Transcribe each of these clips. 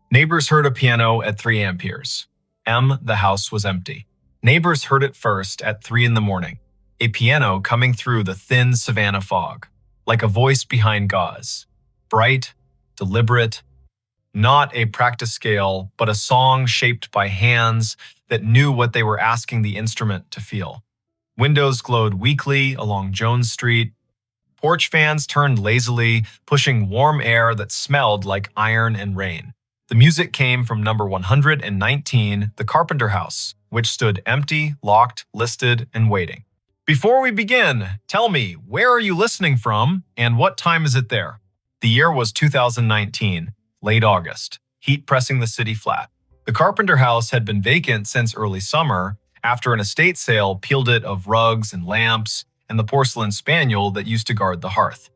Neighbors heard a piano at 3 amperes. M, the house was empty. Neighbors heard it first at 3 in the morning. A piano coming through the thin savanna fog, like a voice behind gauze. Bright, deliberate, not a practice scale, but a song shaped by hands that knew what they were asking the instrument to feel. Windows glowed weakly along Jones Street. Porch fans turned lazily, pushing warm air that smelled like iron and rain. The music came from number 119, the Carpenter House, which stood empty, locked, listed, and waiting. Before we begin, tell me, where are you listening from, and what time is it there? The year was 2019, late August, heat pressing the city flat. The Carpenter House had been vacant since early summer, after an estate sale peeled it of rugs and lamps and the porcelain spaniel that used to guard the hearth.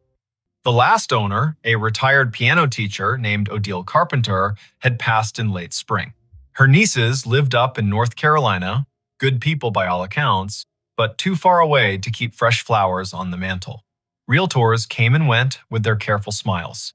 The last owner, a retired piano teacher named Odile Carpenter, had passed in late spring. Her nieces lived up in North Carolina, good people by all accounts, but too far away to keep fresh flowers on the mantle. Realtors came and went with their careful smiles.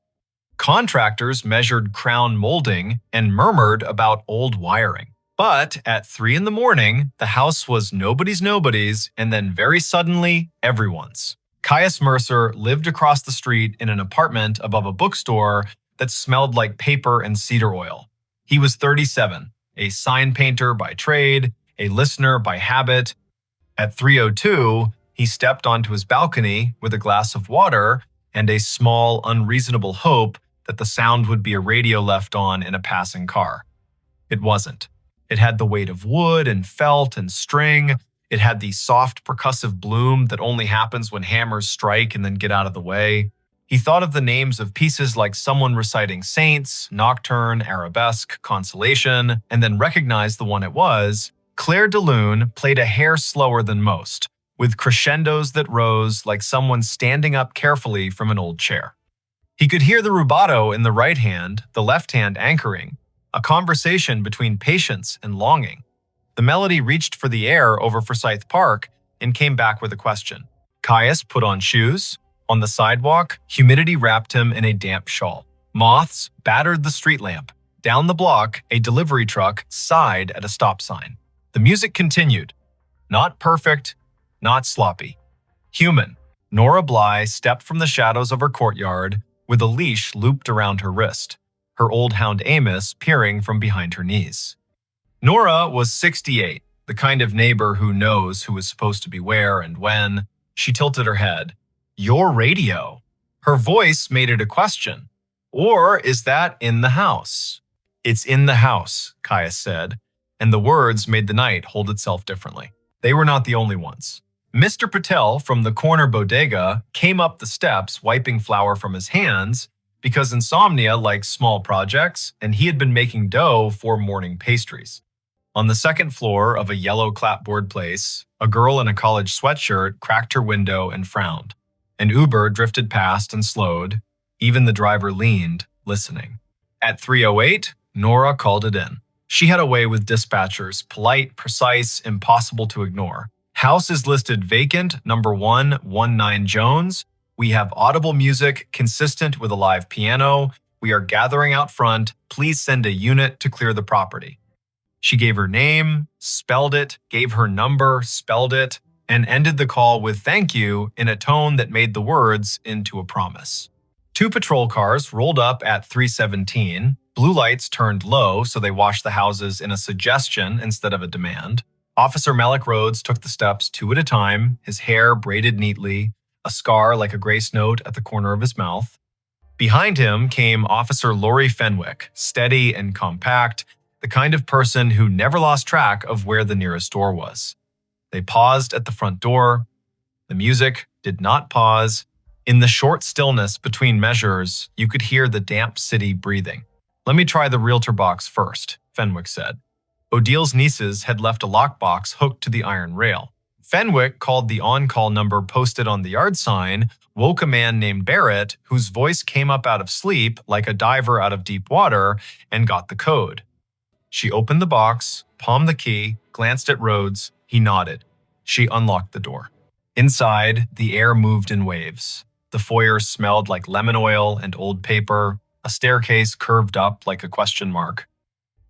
Contractors measured crown molding and murmured about old wiring. But at 3 in the morning, the house was nobody's, and then very suddenly, everyone's. Caius Mercer lived across the street in an apartment above a bookstore that smelled like paper and cedar oil. He was 37, a sign painter by trade, a listener by habit. At 3:02, he stepped onto his balcony with a glass of water and a small, unreasonable hope that the sound would be a radio left on in a passing car. It wasn't. It had the weight of wood and felt and string. It had the soft percussive bloom that only happens when hammers strike and then get out of the way. He thought of the names of pieces like someone reciting Saints, Nocturne, Arabesque, Consolation, and then recognized the one it was. Claire de Lune played a hair slower than most, with crescendos that rose like someone standing up carefully from an old chair. He could hear the rubato in the right hand, the left hand anchoring, a conversation between patience and longing. The melody reached for the air over Forsyth Park and came back with a question. Caius put on shoes. On the sidewalk, humidity wrapped him in a damp shawl. Moths battered the street lamp. Down the block, a delivery truck sighed at a stop sign. The music continued. Not perfect, not sloppy. Human. Nora Bly stepped from the shadows of her courtyard with a leash looped around her wrist, her old hound Amos peering from behind her knees. Nora was 68, the kind of neighbor who knows who is supposed to be where and when. She tilted her head. Your radio. Her voice made it a question. Or is that in the house? It's in the house, Caius said, and the words made the night hold itself differently. They were not the only ones. Mr. Patel from the corner bodega came up the steps wiping flour from his hands because insomnia likes small projects, and he had been making dough for morning pastries. On the second floor of a yellow clapboard place, a girl in a college sweatshirt cracked her window and frowned. An Uber drifted past and slowed. Even the driver leaned, listening. At 3:08, Nora called it in. She had a way with dispatchers, polite, precise, impossible to ignore. House is listed vacant, number 119 Jones. We have audible music consistent with a live piano. We are gathering out front. Please send a unit to clear the property. She gave her name, spelled it, gave her number, spelled it, and ended the call with thank you in a tone that made the words into a promise. 2 patrol cars rolled up at 3:17. Blue lights turned low so they washed the houses in a suggestion instead of a demand. Officer Malik Rhodes took the steps 2 at a time, his hair braided neatly, a scar like a grace note at the corner of his mouth. Behind him came Officer Lori Fenwick, steady and compact, the kind of person who never lost track of where the nearest door was. They paused at the front door. The music did not pause. In the short stillness between measures, you could hear the damp city breathing. Let me try the realtor box first, Fenwick said. Odile's nieces had left a lockbox hooked to the iron rail. Fenwick called the on-call number posted on the yard sign, woke a man named Barrett, whose voice came up out of sleep like a diver out of deep water, and got the code. She opened the box, palmed the key, glanced at Rhodes. He nodded. She unlocked the door. Inside, the air moved in waves. The foyer smelled like lemon oil and old paper. A staircase curved up like a question mark.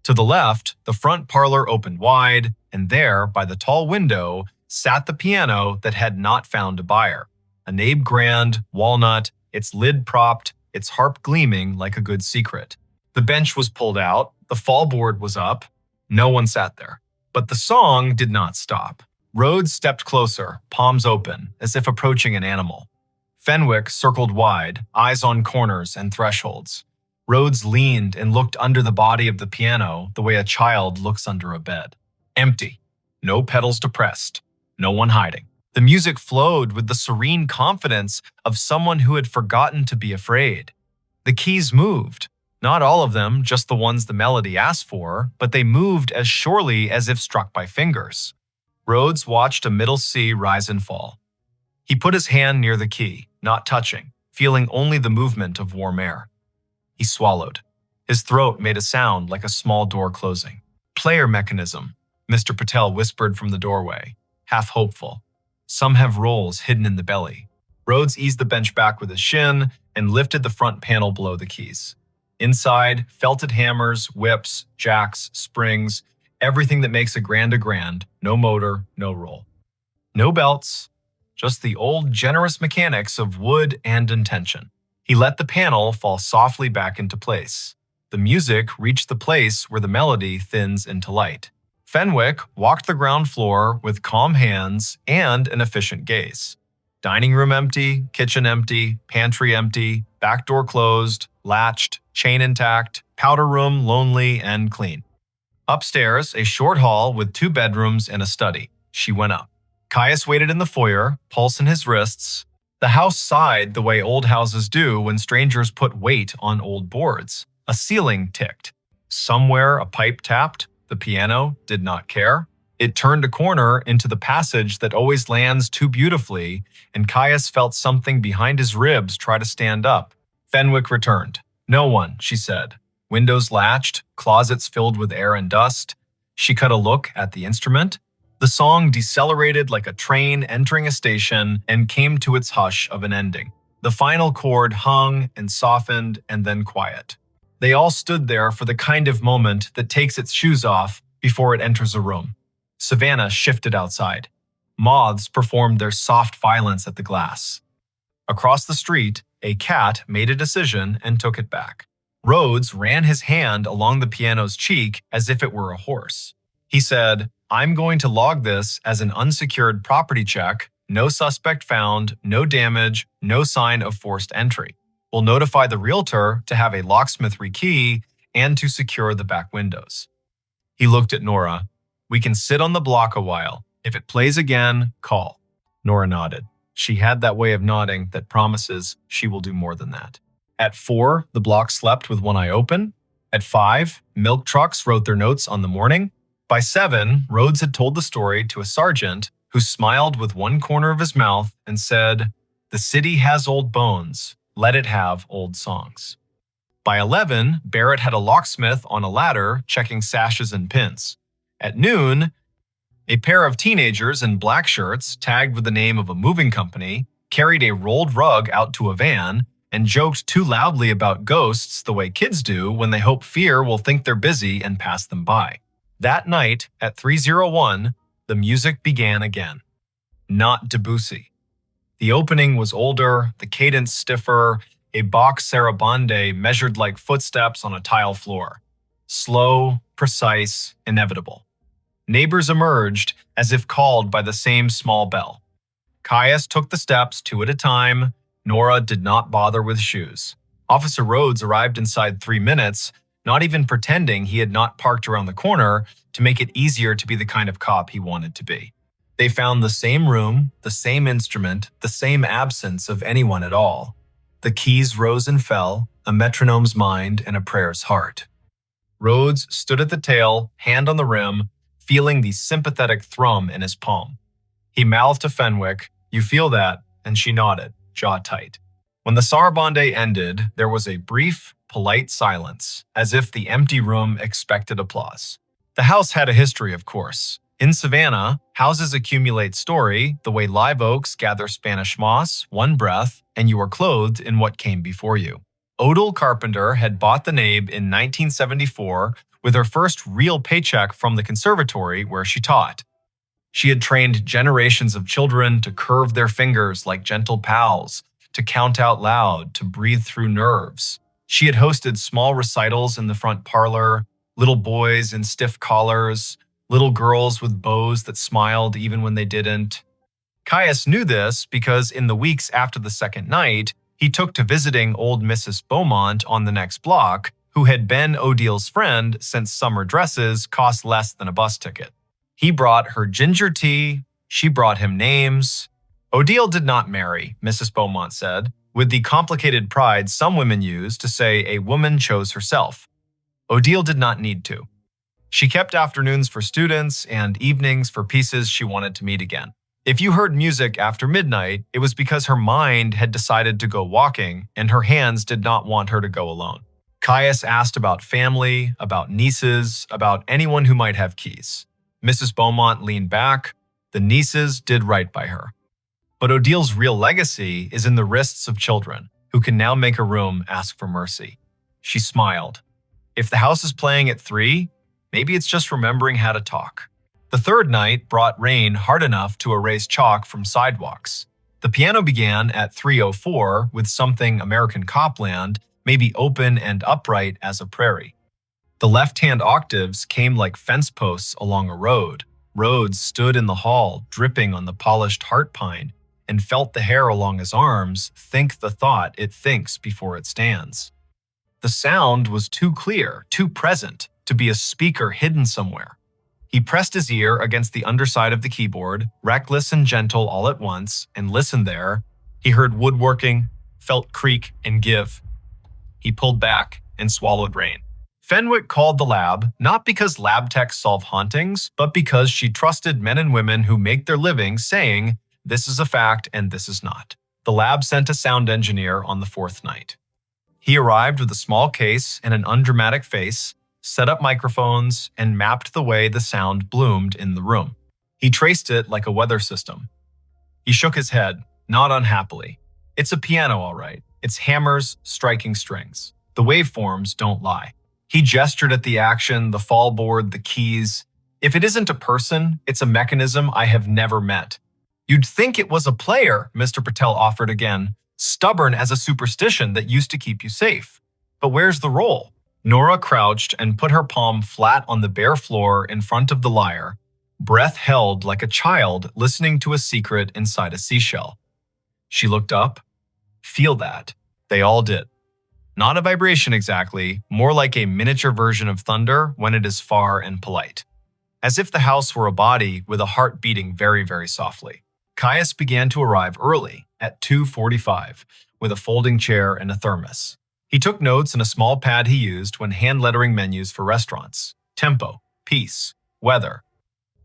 To the left, the front parlor opened wide, and there, by the tall window, sat the piano that had not found a buyer. A nape grand, walnut, its lid propped, its harp gleaming like a good secret. The bench was pulled out, the fallboard was up. No one sat there. But the song did not stop. Rhodes stepped closer, palms open, as if approaching an animal. Fenwick circled wide, eyes on corners and thresholds. Rhodes leaned and looked under the body of the piano the way a child looks under a bed. Empty. No pedals depressed. No one hiding. The music flowed with the serene confidence of someone who had forgotten to be afraid. The keys moved. Not all of them, just the ones the melody asked for, but they moved as surely as if struck by fingers. Rhodes watched a middle C rise and fall. He put his hand near the key, not touching, feeling only the movement of warm air. He swallowed. His throat made a sound like a small door closing. Player mechanism, Mr. Patel whispered from the doorway, half hopeful. Some have rolls hidden in the belly. Rhodes eased the bench back with his shin and lifted the front panel below the keys. Inside, felted hammers, whips, jacks, springs, everything that makes a grand, no motor, no roll. No belts, just the old generous mechanics of wood and intention. He let the panel fall softly back into place. The music reached the place where the melody thins into light. Fenwick walked the ground floor with calm hands and an efficient gaze. Dining room empty, kitchen empty, pantry empty, back door closed, latched, chain intact, powder room lonely and clean. Upstairs, a short hall with 2 bedrooms and a study. She went up. Caius waited in the foyer, pulse in his wrists. The house sighed the way old houses do when strangers put weight on old boards. A ceiling ticked. Somewhere a pipe tapped. The piano did not care. It turned a corner into the passage that always lands too beautifully, and Caius felt something behind his ribs try to stand up. Fenwick returned. No one, she said. Windows latched, closets filled with air and dust. She cut a look at the instrument. The song decelerated like a train entering a station and came to its hush of an ending. The final chord hung and softened and then quiet. They all stood there for the kind of moment that takes its shoes off before it enters a room. Savannah shifted outside. Moths performed their soft violence at the glass. Across the street, a cat made a decision and took it back. Rhodes ran his hand along the piano's cheek as if it were a horse. He said, "I'm going to log this as an unsecured property check, no suspect found, no damage, no sign of forced entry. We'll notify the realtor to have a locksmith rekey and to secure the back windows." He looked at Nora. "We can sit on the block a while. If it plays again, call." Nora nodded. She had that way of nodding that promises she will do more than that. At 4, the block slept with one eye open. At 5, milk trucks wrote their notes on the morning. By 7, Rhodes had told the story to a sergeant who smiled with one corner of his mouth and said, "The city has old bones. Let it have old songs." By 11, Barrett had a locksmith on a ladder checking sashes and pins. At noon, a pair of teenagers in black shirts, tagged with the name of a moving company, carried a rolled rug out to a van and joked too loudly about ghosts the way kids do when they hope fear will think they're busy and pass them by. That night, at 3:01, the music began again. Not Debussy. The opening was older, the cadence stiffer, a Bach sarabande measured like footsteps on a tile floor. Slow, precise, inevitable. Neighbors emerged as if called by the same small bell. Caius took the steps 2 at a time. Nora did not bother with shoes. Officer Rhodes arrived inside 3 minutes, not even pretending he had not parked around the corner to make it easier to be the kind of cop he wanted to be. They found the same room, the same instrument, the same absence of anyone at all. The keys rose and fell, a metronome's mind and a prayer's heart. Rhodes stood at the tail, hand on the rim, feeling the sympathetic thrum in his palm. He mouthed to Fenwick, "You feel that?" and she nodded, jaw tight. When the sarabande ended, there was a brief, polite silence, as if the empty room expected applause. The house had a history, of course. In Savannah, houses accumulate story the way live oaks gather Spanish moss, one breath, and you are clothed in what came before you. Odile Carpenter had bought the name in 1974 with her first real paycheck from the conservatory where she taught. She had trained generations of children to curve their fingers like gentle pals, to count out loud, to breathe through nerves. She had hosted small recitals in the front parlor, little boys in stiff collars, little girls with bows that smiled even when they didn't. Caius knew this because in the weeks after the second night, he took to visiting old Mrs. Beaumont on the next block, who had been Odile's friend since summer dresses cost less than a bus ticket. He brought her ginger tea, she brought him names. Odile did not marry, Mrs. Beaumont said, with the complicated pride some women use to say a woman chose herself. Odile did not need to. She kept afternoons for students and evenings for pieces she wanted to meet again. If you heard music after midnight, it was because her mind had decided to go walking and her hands did not want her to go alone. Caius asked about family, about nieces, about anyone who might have keys. Mrs. Beaumont leaned back. The nieces did right by her. But Odile's real legacy is in the wrists of children, who can now make a room ask for mercy. She smiled. If the house is playing at 3, maybe it's just remembering how to talk. The third night brought rain hard enough to erase chalk from sidewalks. The piano began at 3:04 with something American copland, maybe open and upright as a prairie. The left-hand octaves came like fence posts along a road. Rhodes stood in the hall, dripping on the polished heart pine, and felt the hair along his arms think the thought it thinks before it stands. The sound was too clear, too present, to be a speaker hidden somewhere. He pressed his ear against the underside of the keyboard, reckless and gentle all at once, and listened there. He heard woodworking, felt creak and give. He pulled back and swallowed rain. Fenwick called the lab, not because lab techs solve hauntings, but because she trusted men and women who make their living saying, this is a fact and this is not. The lab sent a sound engineer on the 4th night. He arrived with a small case and an undramatic face, set up microphones, and mapped the way the sound bloomed in the room. He traced it like a weather system. He shook his head, not unhappily. It's a piano, all right. It's hammers striking strings. The waveforms don't lie. He gestured at the action, the fallboard, the keys. If it isn't a person, it's a mechanism I have never met. You'd think it was a player, Mr. Patel offered again, stubborn as a superstition that used to keep you safe. But where's the roll? Nora crouched and put her palm flat on the bare floor in front of the lyre, breath held like a child listening to a secret inside a seashell. She looked up. Feel that. They all did. Not a vibration exactly, more like a miniature version of thunder when it is far and polite. As if the house were a body with a heart beating very, very softly. Caius began to arrive early, at 2:45, with a folding chair and a thermos. He took notes in a small pad he used when hand-lettering menus for restaurants. Tempo, piece, weather,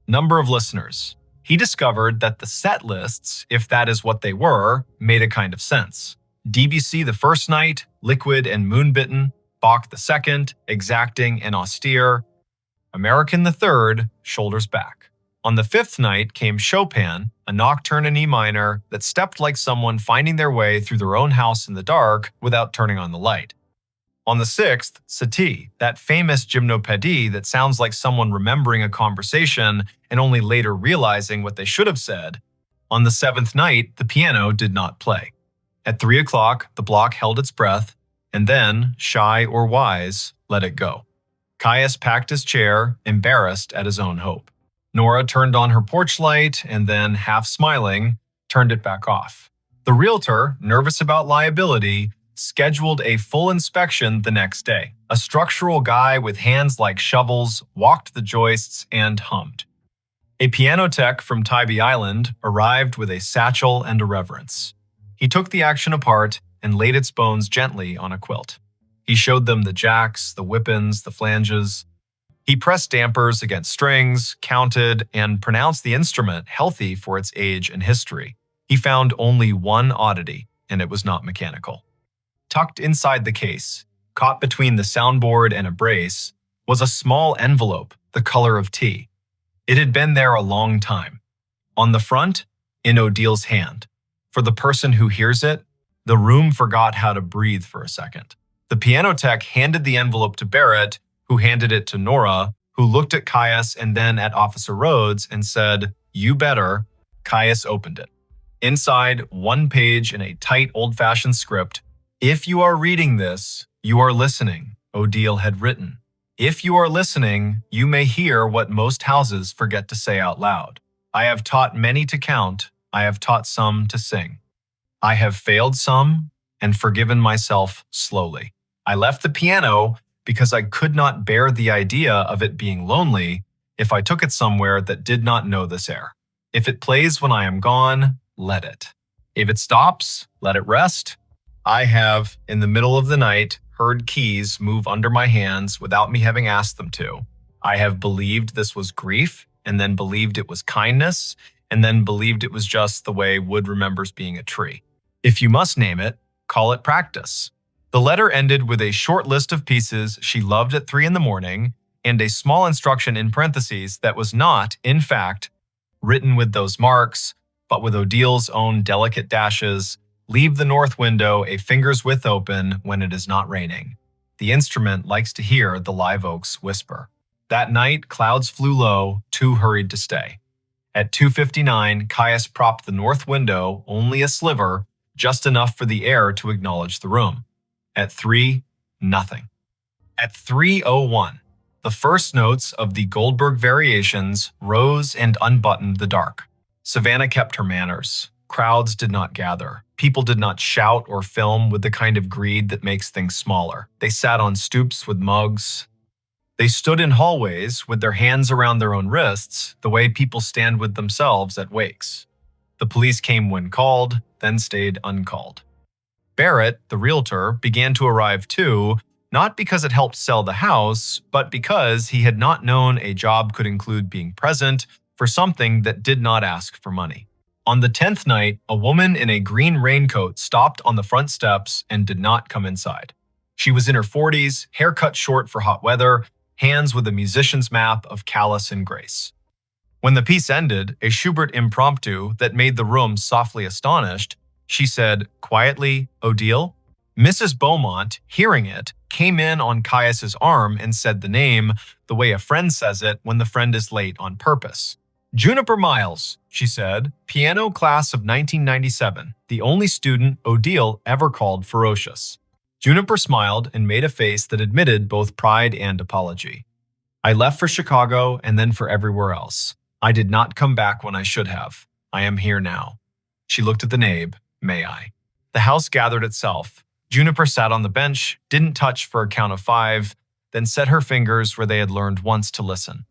number of listeners. He discovered that the set lists, if that is what they were, made a kind of sense. Debussy the first night, liquid and moonbitten, Bach the second, exacting and austere, American the third, shoulders back. On the 5th night came Chopin, a nocturne in E minor that stepped like someone finding their way through their own house in the dark without turning on the light. On the 6th, Satie, that famous gymnopédie that sounds like someone remembering a conversation and only later realizing what they should have said. On the 7th night, the piano did not play. At 3 o'clock, the block held its breath, and then, shy or wise, let it go. Caius packed his chair, embarrassed at his own hope. Nora turned on her porch light and then, half smiling, turned it back off. The realtor, nervous about liability, scheduled a full inspection the next day. A structural guy with hands like shovels walked the joists and hummed. A piano tech from Tybee Island arrived with a satchel and a reverence. He took the action apart and laid its bones gently on a quilt. He showed them the jacks, the whippins, the flanges. He pressed dampers against strings, counted, and pronounced the instrument healthy for its age and history. He found only one oddity, and it was not mechanical. Tucked inside the case, caught between the soundboard and a brace, was a small envelope the color of tea. It had been there a long time. On the front, in Odile's hand. For the person who hears it, the room forgot how to breathe for a second. The piano tech handed the envelope to Barrett, who handed it to Nora, who looked at Caius and then at Officer Rhodes and said, "You better." Caius opened it. Inside, one page in a tight, old-fashioned script. "If you are reading this, you are listening," Odile had written. "If you are listening, you may hear what most houses forget to say out loud. I have taught many to count. I have taught some to sing. I have failed some and forgiven myself slowly. I left the piano because I could not bear the idea of it being lonely if I took it somewhere that did not know this air. If it plays when I am gone, let it. If it stops, let it rest. I have, in the middle of the night, heard keys move under my hands without me having asked them to. I have believed this was grief, and then believed it was kindness, and then believed it was just the way wood remembers being a tree. If you must name it, call it practice." The letter ended with a short list of pieces she loved at 3 in the morning and a small instruction in parentheses that was not, in fact, written with those marks, but with Odile's own delicate dashes. "Leave the north window a finger's width open when it is not raining. The instrument likes to hear the live oaks whisper." That night, clouds flew low, two hurried to stay. At 2:59, Caius propped the north window, only a sliver, just enough for the air to acknowledge the room. At 3, nothing. At 3:01, the first notes of the Goldberg variations rose and unbuttoned the dark. Savannah kept her manners. Crowds did not gather. People did not shout or film with the kind of greed that makes things smaller. They sat on stoops with mugs. They stood in hallways with their hands around their own wrists, the way people stand with themselves at wakes. The police came when called, then stayed uncalled. Barrett, the realtor, began to arrive too, not because it helped sell the house, but because he had not known a job could include being present for something that did not ask for money. On the 10th night, a woman in a green raincoat stopped on the front steps and did not come inside. She was in her 40s, hair cut short for hot weather, hands with a musician's map of callous and grace. When the piece ended, a Schubert impromptu that made the room softly astonished, she said, quietly, "Odile?" Mrs. Beaumont, hearing it, came in on Caius's arm and said the name, the way a friend says it when the friend is late on purpose. "Juniper Miles," she said, "piano class of 1997, the only student Odile ever called ferocious." Juniper smiled and made a face that admitted both pride and apology. "I left for Chicago and then for everywhere else. I did not come back when I should have. I am here now." She looked at the neighbor. "May I?" The house gathered itself. Juniper sat on the bench, didn't touch for a count of 5, then set her fingers where they had learned once to listen.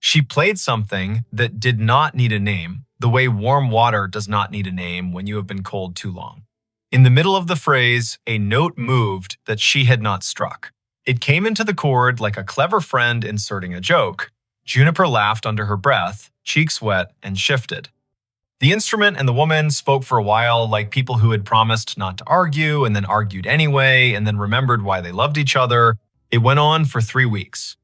She played something that did not need a name, the way warm water does not need a name when you have been cold too long. In the middle of the phrase, a note moved that she had not struck. It came into the chord like a clever friend inserting a joke. Juniper laughed under her breath, cheeks wet, and shifted. The instrument and the woman spoke for a while like people who had promised not to argue and then argued anyway and then remembered why they loved each other. It went on for 3 weeks.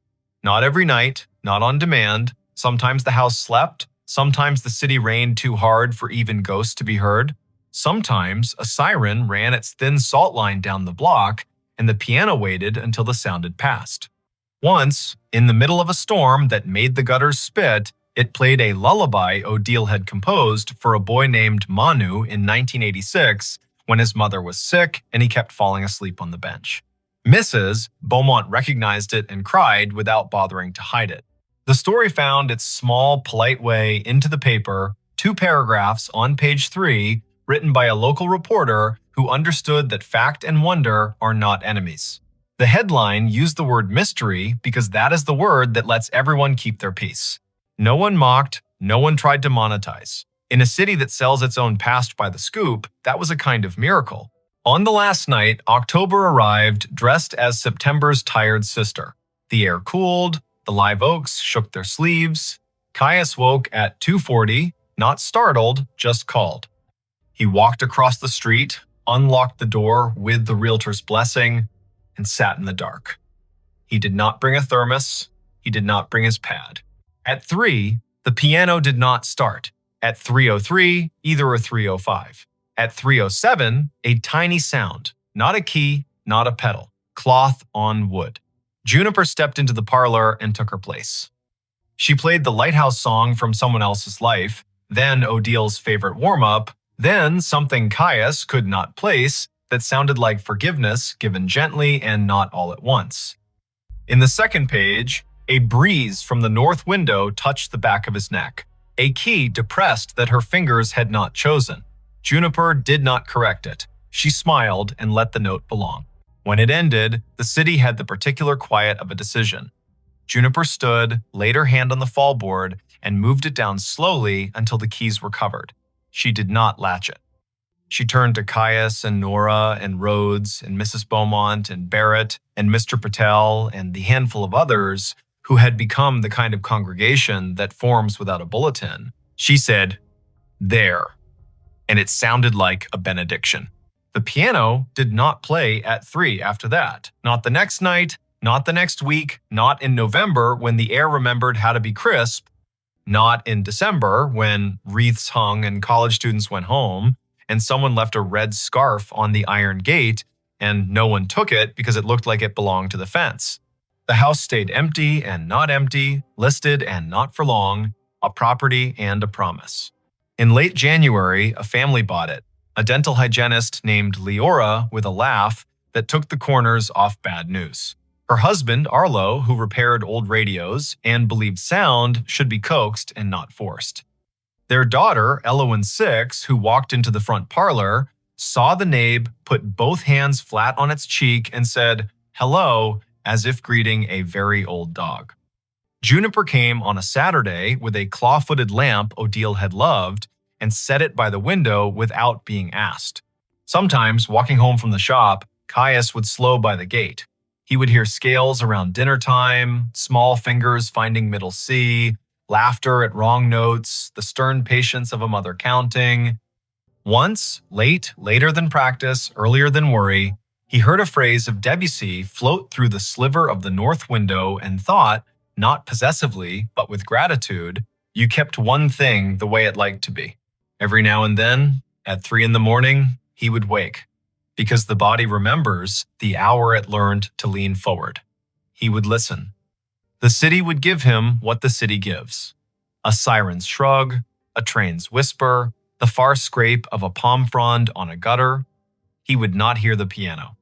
Not every night, not on demand. Sometimes the house slept. Sometimes the city rained too hard for even ghosts to be heard. Sometimes a siren ran its thin salt line down the block and the piano waited until the sound had passed. Once, in the middle of a storm that made the gutters spit, it played a lullaby Odile had composed for a boy named Manu in 1986 when his mother was sick and he kept falling asleep on the bench. Mrs. Beaumont recognized it and cried without bothering to hide it. The story found its small, polite way into the paper, 2 paragraphs on page 3, written by a local reporter who understood that fact and wonder are not enemies. The headline used the word mystery because that is the word that lets everyone keep their peace. No one mocked, no one tried to monetize. In a city that sells its own past by the scoop, that was a kind of miracle. On the last night, October arrived dressed as September's tired sister. The air cooled, the live oaks shook their sleeves. Caius woke at 2:40, not startled, just called. He walked across the street, unlocked the door with the realtor's blessing, and sat in the dark. He did not bring a thermos. He did not bring his pad. At 3, the piano did not start. At 3:03, either a 3:05. At 3:07, a tiny sound, not a key, not a pedal, cloth on wood. Juniper stepped into the parlor and took her place. She played the Lighthouse song from someone else's life, then Odil's favorite warm-up, then something Caius could not place that sounded like forgiveness given gently and not all at once. In the second page, a breeze from the north window touched the back of his neck, a key depressed that her fingers had not chosen. Juniper did not correct it. She smiled and let the note belong. When it ended, the city had the particular quiet of a decision. Juniper stood, laid her hand on the fallboard, and moved it down slowly until the keys were covered. She did not latch it. She turned to Caius and Nora and Rhodes and Mrs. Beaumont and Barrett and Mr. Patel and the handful of others who had become the kind of congregation that forms without a bulletin. She said, "There," and it sounded like a benediction. The piano did not play at 3 after that. Not the next night, not the next week, not in November when the air remembered how to be crisp, not in December when wreaths hung and college students went home and someone left a red scarf on the iron gate and no one took it because it looked like it belonged to the fence. The house stayed empty and not empty, listed and not for long, a property and a promise. In late January, a family bought it, a dental hygienist named Leora with a laugh that took the corners off bad news. Her husband, Arlo, who repaired old radios and believed sound should be coaxed and not forced. Their daughter, Elowen 6, who walked into the front parlor, saw the nabe, put both hands flat on its cheek, and said, "Hello," as if greeting a very old dog. Juniper came on a Saturday with a claw-footed lamp Odile had loved and set it by the window without being asked. Sometimes, walking home from the shop, Caius would slow by the gate. He would hear scales around dinner time, small fingers finding middle C, laughter at wrong notes, the stern patience of a mother counting. Once, later than practice, earlier than worry, he heard a phrase of Debussy float through the sliver of the north window and thought, not possessively, but with gratitude, you kept one thing the way it liked to be. Every now and then, at 3 in the morning, he would wake, because the body remembers the hour it learned to lean forward. He would listen. The city would give him what the city gives. A siren's shrug, a train's whisper, the far scrape of a palm frond on a gutter. He would not hear the piano.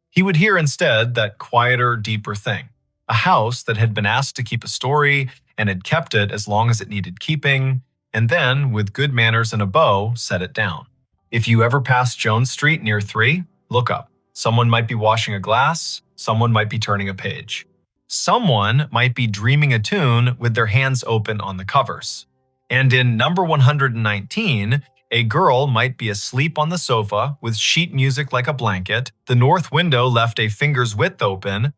He would hear instead that quieter, deeper thing, a house that had been asked to keep a story and had kept it as long as it needed keeping, and then, with good manners and a bow, set it down. If you ever pass Jones Street near 3, look up. Someone might be washing a glass, someone might be turning a page. Someone might be dreaming a tune with their hands open on the covers. And in number 119, a girl might be asleep on the sofa with sheet music like a blanket, the north window left a finger's width open,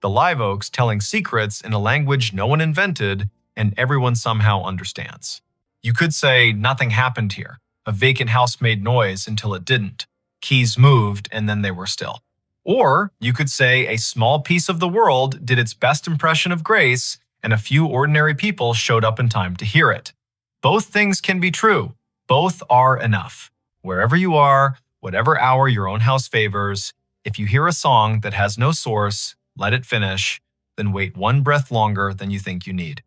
the live oaks telling secrets in a language no one invented and everyone somehow understands. You could say nothing happened here. A vacant house made noise until it didn't. Keys moved and then they were still. Or you could say a small piece of the world did its best impression of grace and a few ordinary people showed up in time to hear it. Both things can be true. Both are enough. Wherever you are, whatever hour your own house favors, if you hear a song that has no source, let it finish, then wait one breath longer than you think you need.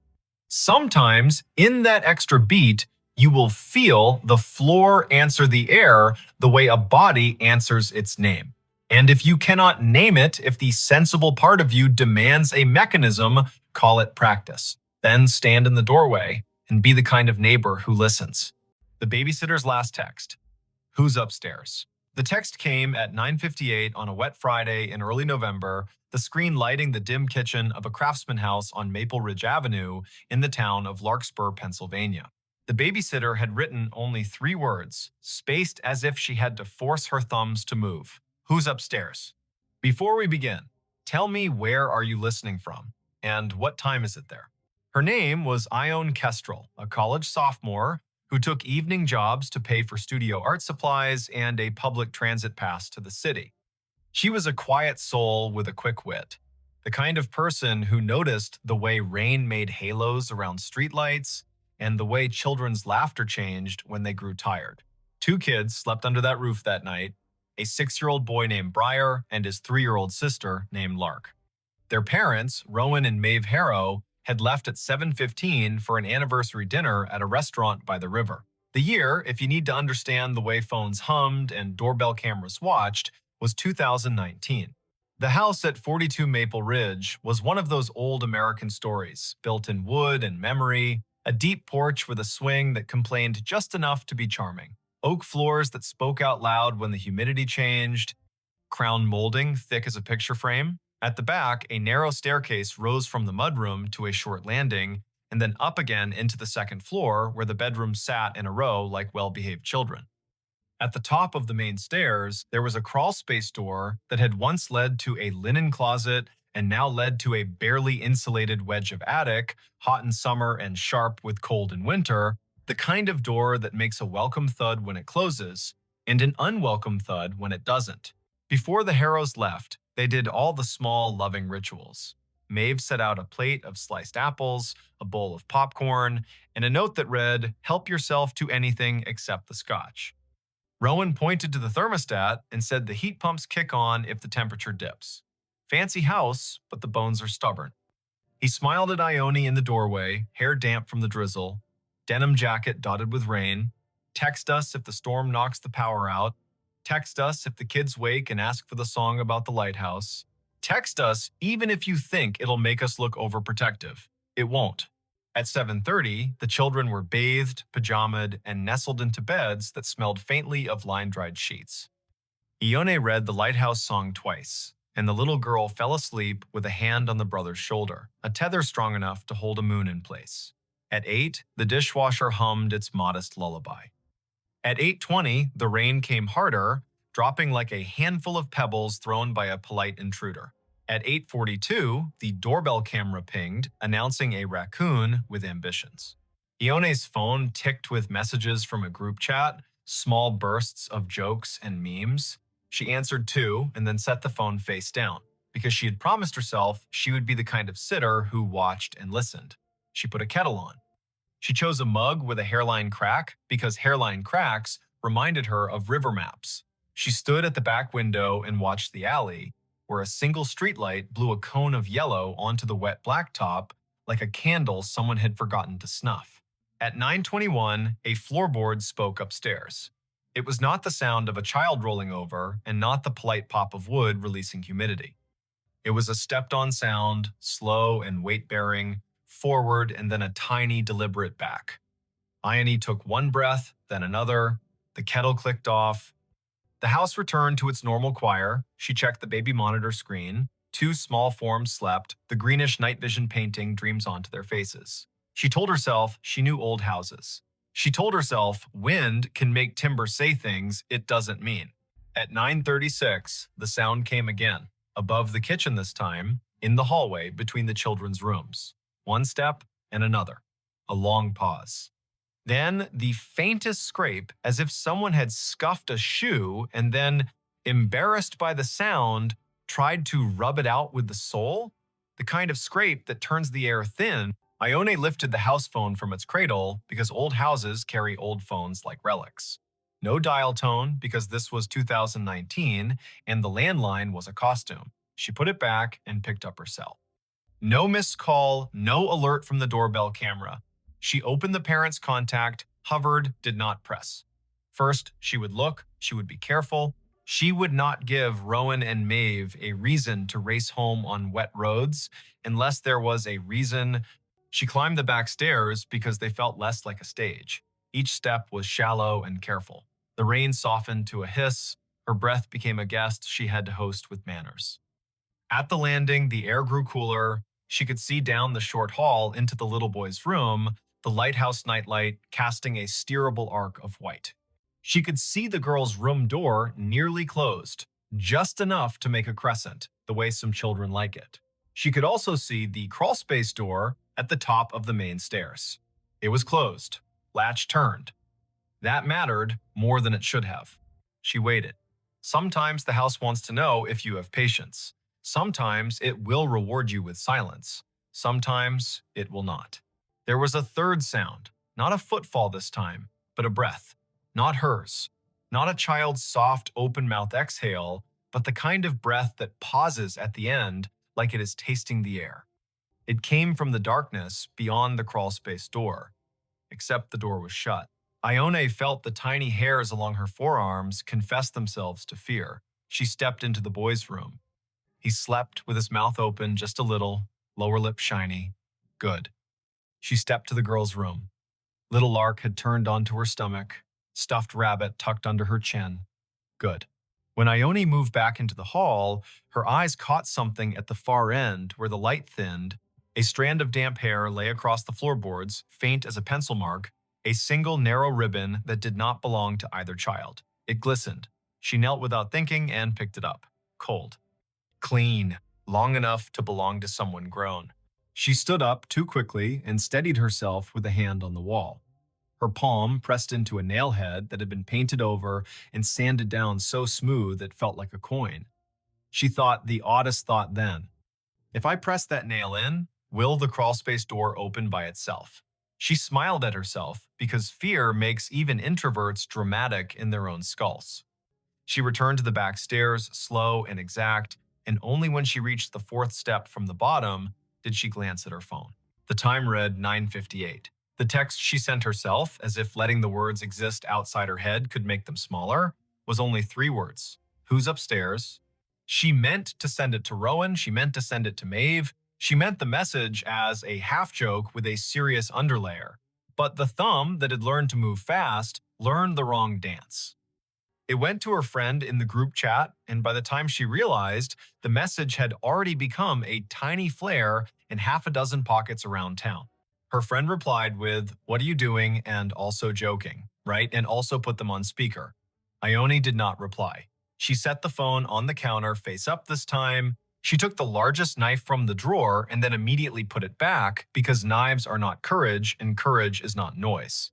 Sometimes, in that extra beat, you will feel the floor answer the air the way a body answers its name. And if you cannot name it, if the sensible part of you demands a mechanism, call it practice. Then stand in the doorway and be the kind of neighbor who listens. The babysitter's last text. Who's upstairs? The text came at 9:58 on a wet Friday in early November, the screen lighting the dim kitchen of a craftsman house on Maple Ridge Avenue in the town of Larkspur, Pennsylvania. The babysitter had written only 3 words, spaced as if she had to force her thumbs to move. Who's upstairs? Before we begin, tell me where are you listening from, and what time is it there? Her name was Ione Kestrel, a college sophomore who took evening jobs to pay for studio art supplies and a public transit pass to the city. She was a quiet soul with a quick wit, the kind of person who noticed the way rain made halos around streetlights and the way children's laughter changed when they grew tired. 2 kids slept under that roof that night, a 6-year-old boy named Briar and his 3-year-old sister named Lark. Their parents, Rowan and Maeve Harrow, had left at 7:15 for an anniversary dinner at a restaurant by the river. The year, if you need to understand the way phones hummed and doorbell cameras watched, was 2019. The house at 42 Maple Ridge was one of those old American stories, built in wood and memory, a deep porch with a swing that complained just enough to be charming, oak floors that spoke out loud when the humidity changed, crown molding thick as a picture frame. At the back, a narrow staircase rose from the mudroom to a short landing, and then up again into the second floor where the bedrooms sat in a row like well-behaved children. At the top of the main stairs, there was a crawlspace door that had once led to a linen closet and now led to a barely insulated wedge of attic, hot in summer and sharp with cold in winter, the kind of door that makes a welcome thud when it closes and an unwelcome thud when it doesn't. Before the Harrows left, they did all the small, loving rituals. Maeve set out a plate of sliced apples, a bowl of popcorn, and a note that read, "Help yourself to anything except the scotch." Rowan pointed to the thermostat and said the heat pumps kick on if the temperature dips. Fancy house, but the bones are stubborn. He smiled at Ione in the doorway, hair damp from the drizzle, denim jacket dotted with rain. Text us if the storm knocks the power out. Text us if the kids wake and ask for the song about the lighthouse. Text us even if you think it'll make us look overprotective. It won't. At 7:30, the children were bathed, pajamaed, and nestled into beds that smelled faintly of line-dried sheets. Ione read the lighthouse song twice, and the little girl fell asleep with a hand on the brother's shoulder, a tether strong enough to hold a moon in place. At 8, the dishwasher hummed its modest lullaby. At 8:20, the rain came harder, dropping like a handful of pebbles thrown by a polite intruder. At 8:42, the doorbell camera pinged, announcing a raccoon with ambitions. Ione's phone ticked with messages from a group chat, small bursts of jokes and memes. She answered 2 and then set the phone face down, because she had promised herself she would be the kind of sitter who watched and listened. She put a kettle on. She chose a mug with a hairline crack because hairline cracks reminded her of river maps. She stood at the back window and watched the alley, where a single streetlight blew a cone of yellow onto the wet blacktop like a candle someone had forgotten to snuff. At 9:21, a floorboard spoke upstairs. It was not the sound of a child rolling over and not the polite pop of wood releasing humidity. It was a stepped-on sound, slow and weight-bearing, forward and then a tiny, deliberate back. Ione took one breath, then another. The kettle clicked off. The house returned to its normal choir. She checked the baby monitor screen. 2 small forms slept. The greenish night vision painting dreams onto their faces. She told herself she knew old houses. She told herself wind can make timber say things it doesn't mean. At 9:36, the sound came again, above the kitchen this time, in the hallway between the children's rooms. One step and another. A long pause. Then the faintest scrape, as if someone had scuffed a shoe and then, embarrassed by the sound, tried to rub it out with the sole. The kind of scrape that turns the air thin. Ione lifted the house phone from its cradle because old houses carry old phones like relics. No dial tone because this was 2019 and the landline was a costume. She put it back and picked up her cell. No missed call, no alert from the doorbell camera. She opened the parent's contact, hovered, did not press. First, she would look, she would be careful. She would not give Rowan and Maeve a reason to race home on wet roads unless there was a reason. She climbed the back stairs because they felt less like a stage. Each step was shallow and careful. The rain softened to a hiss. Her breath became a guest she had to host with manners. At the landing, the air grew cooler. She could see down the short hall into the little boy's room, the lighthouse nightlight casting a steerable arc of white. She could see the girl's room door nearly closed, just enough to make a crescent, the way some children like it. She could also see the crawlspace door at the top of the main stairs. It was closed, latch turned. That mattered more than it should have. She waited. Sometimes the house wants to know if you have patience. Sometimes it will reward you with silence. Sometimes it will not. There was a third sound, not a footfall this time, but a breath. Not hers. Not a child's soft, open-mouth exhale, but the kind of breath that pauses at the end like it is tasting the air. It came from the darkness beyond the crawlspace door, except the door was shut. Ione felt the tiny hairs along her forearms confess themselves to fear. She stepped into the boy's room. He slept with his mouth open just a little, lower lip shiny. Good. She stepped to the girl's room. Little Lark had turned onto her stomach, stuffed rabbit tucked under her chin. Good. When Ione moved back into the hall, her eyes caught something at the far end where the light thinned. A strand of damp hair lay across the floorboards, faint as a pencil mark, a single narrow ribbon that did not belong to either child. It glistened. She knelt without thinking and picked it up. Cold. Clean. Long enough to belong to someone grown. She stood up too quickly and steadied herself with a hand on the wall. Her palm pressed into a nail head that had been painted over and sanded down so smooth it felt like a coin. She thought the oddest thought then. If I press that nail in, will the crawlspace door open by itself? She smiled at herself because fear makes even introverts dramatic in their own skulls. She returned to the back stairs, slow and exact, and only when she reached the fourth step from the bottom did she glance at her phone. The time read 9:58. The text she sent herself, as if letting the words exist outside her head could make them smaller, was only 3 words. Who's upstairs? She meant to send it to Rowan, she meant to send it to Maeve, she meant the message as a half-joke with a serious underlayer. But the thumb that had learned to move fast learned the wrong dance. It went to her friend in the group chat, and by the time she realized, the message had already become a tiny flare in half a dozen pockets around town. Her friend replied with, "What are you doing?" and also joking, right? And also put them on speaker. Ione did not reply. She set the phone on the counter face up this time. She took the largest knife from the drawer and then immediately put it back because knives are not courage and courage is not noise.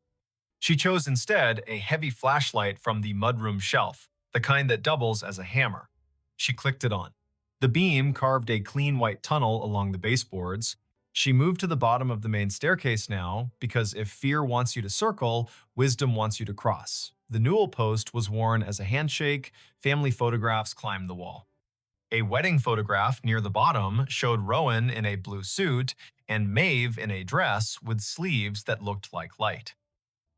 She chose instead a heavy flashlight from the mudroom shelf, the kind that doubles as a hammer. She clicked it on. The beam carved a clean white tunnel along the baseboards. She moved to the bottom of the main staircase now because if fear wants you to circle, wisdom wants you to cross. The newel post was worn as a handshake. Family photographs climbed the wall. A wedding photograph near the bottom showed Rowan in a blue suit and Maeve in a dress with sleeves that looked like light.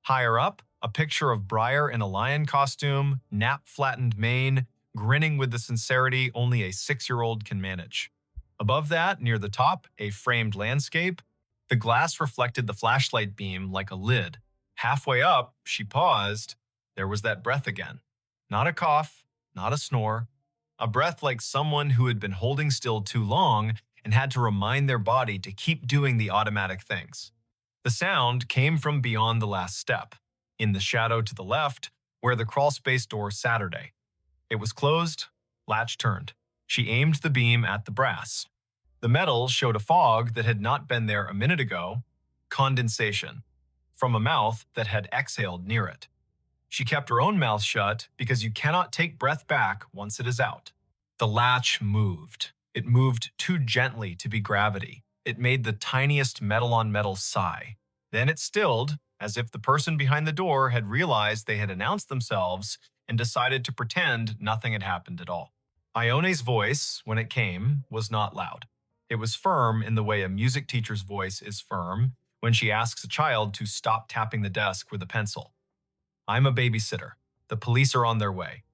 Higher up, a picture of Briar in a lion costume, nap-flattened mane, grinning with the sincerity only a 6-year-old can manage. Above that, near the top, a framed landscape. The glass reflected the flashlight beam like a lid. Halfway up, she paused. There was that breath again. Not a cough, not a snore. A breath like someone who had been holding still too long and had to remind their body to keep doing the automatic things. The sound came from beyond the last step, in the shadow to the left, where the crawlspace door Saturday. It was closed, latch turned. She aimed the beam at the brass. The metal showed a fog that had not been there a minute ago, condensation, from a mouth that had exhaled near it. She kept her own mouth shut because you cannot take breath back once it is out. The latch moved. It moved too gently to be gravity. It made the tiniest metal-on-metal sigh. Then it stilled, as if the person behind the door had realized they had announced themselves and decided to pretend nothing had happened at all. Ione's voice, when it came, was not loud. It was firm in the way a music teacher's voice is firm when she asks a child to stop tapping the desk with a pencil. I'm a babysitter. The police are on their way.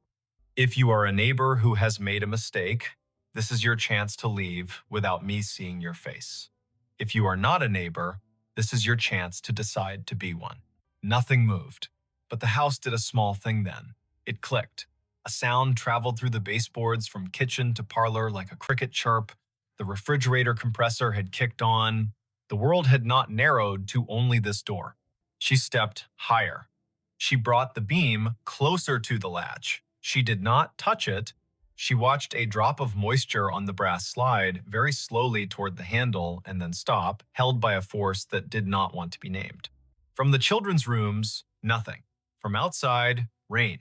If you are a neighbor who has made a mistake, this is your chance to leave without me seeing your face. If you are not a neighbor, this is your chance to decide to be one. Nothing moved, but the house did a small thing then. It clicked. A sound traveled through the baseboards from kitchen to parlor like a cricket chirp. The refrigerator compressor had kicked on. The world had not narrowed to only this door. She stepped higher. She brought the beam closer to the latch. She did not touch it. She watched a drop of moisture on the brass slide very slowly toward the handle and then stop, held by a force that did not want to be named. From the children's rooms, nothing. From outside, rain.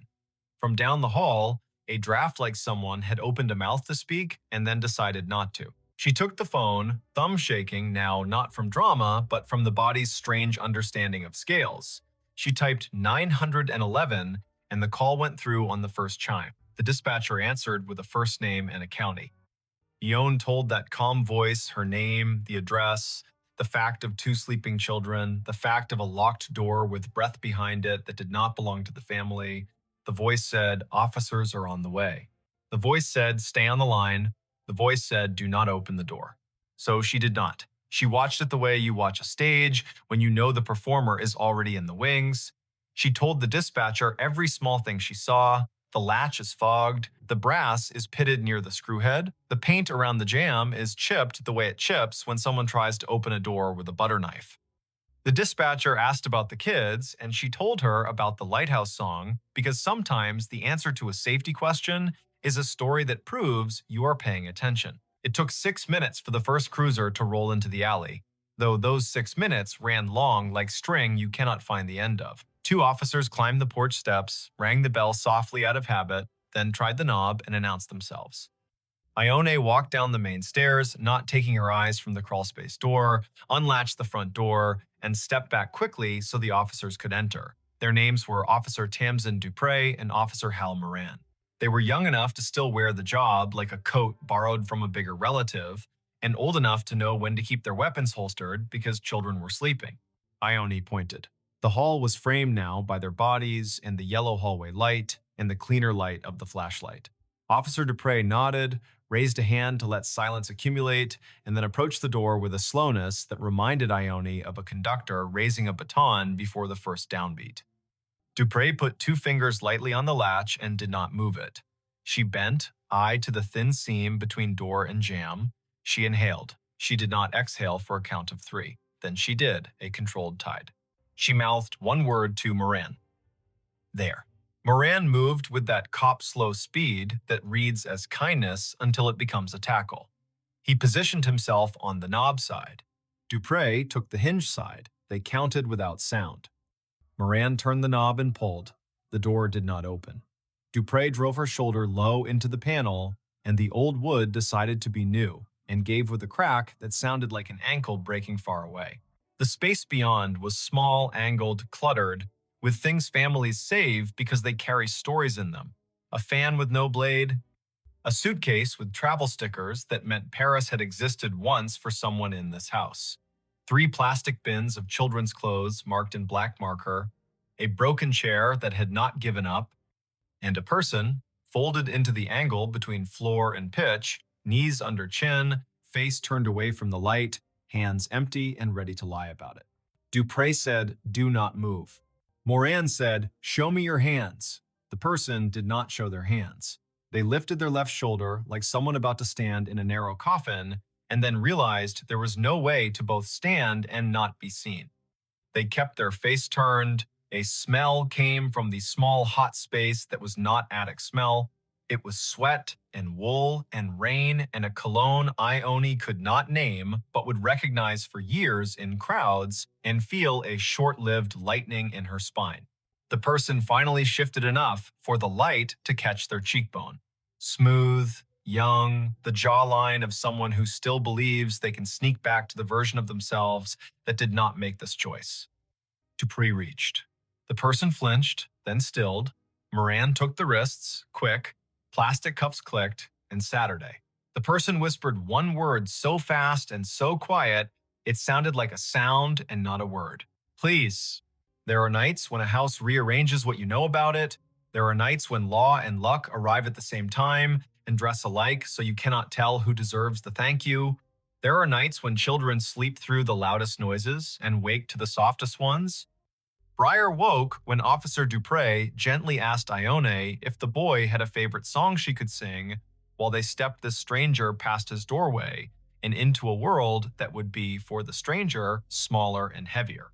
From down the hall, a draft like someone had opened a mouth to speak and then decided not to. She took the phone, thumb shaking now not from drama, but from the body's strange understanding of scales. She typed 911 and the call went through on the first chime. The dispatcher answered with a first name and a county. Ione told that calm voice her name, the address, the fact of 2 sleeping children, the fact of a locked door with breath behind it that did not belong to the family. The voice said, "Officers are on the way." The voice said, "Stay on the line." The voice said, "Do not open the door." So she did not. She watched it the way you watch a stage when you know the performer is already in the wings. She told the dispatcher every small thing she saw. The latch is fogged. The brass is pitted near the screw head. The paint around the jamb is chipped the way it chips when someone tries to open a door with a butter knife. The dispatcher asked about the kids, and she told her about the lighthouse song because sometimes the answer to a safety question is a story that proves you are paying attention. It took 6 minutes for the first cruiser to roll into the alley, though those 6 minutes ran long like string you cannot find the end of. 2 officers climbed the porch steps, rang the bell softly out of habit, then tried the knob and announced themselves. Ione walked down the main stairs, not taking her eyes from the crawlspace door, unlatched the front door, and stepped back quickly so the officers could enter. Their names were Officer Tamsin Dupre and Officer Hal Moran. They were young enough to still wear the job like a coat borrowed from a bigger relative, and old enough to know when to keep their weapons holstered because children were sleeping. Ione pointed. The hall was framed now by their bodies and the yellow hallway light and the cleaner light of the flashlight. Officer Dupre nodded, raised a hand to let silence accumulate, and then approached the door with a slowness that reminded Ione of a conductor raising a baton before the first downbeat. Dupre put 2 fingers lightly on the latch and did not move it. She bent, eye to the thin seam between door and jamb. She inhaled. She did not exhale for a count of 3. Then she did, a controlled tide. She mouthed one word to Moran. "There." Moran moved with that cop-slow speed that reads as kindness until it becomes a tackle. He positioned himself on the knob side. Dupre took the hinge side. They counted without sound. Moran turned the knob and pulled. The door did not open. Dupre drove her shoulder low into the panel, and the old wood decided to be new and gave with a crack that sounded like an ankle breaking far away. The space beyond was small, angled, cluttered, with things families save because they carry stories in them. A fan with no blade, a suitcase with travel stickers that meant Paris had existed once for someone in this house. 3 plastic bins of children's clothes marked in black marker, a broken chair that had not given up, and a person, folded into the angle between floor and pitch, knees under chin, face turned away from the light, hands empty and ready to lie about it. Dupre said, "Do not move." Moran said, "Show me your hands." The person did not show their hands. They lifted their left shoulder like someone about to stand in a narrow coffin, and then realized there was no way to both stand and not be seen. They kept their face turned. A smell came from the small hot space that was not attic smell. It was sweat and wool and rain and a cologne Ione could not name but would recognize for years in crowds and feel a short-lived lightning in her spine. The person finally shifted enough for the light to catch their cheekbone. Smooth, young, the jawline of someone who still believes they can sneak back to the version of themselves that did not make this choice. Dupre reached. The person flinched, then stilled. Moran took the wrists, quick. Plastic cuffs clicked, and Saturday. The person whispered one word so fast and so quiet, it sounded like a sound and not a word. Please. There are nights when a house rearranges what you know about it. There are nights when law and luck arrive at the same time and dress alike so you cannot tell who deserves the thank you. There are nights when children sleep through the loudest noises and wake to the softest ones. Briar woke when Officer Dupre gently asked Ione if the boy had a favorite song she could sing while they stepped this stranger past his doorway and into a world that would be, for the stranger, smaller and heavier.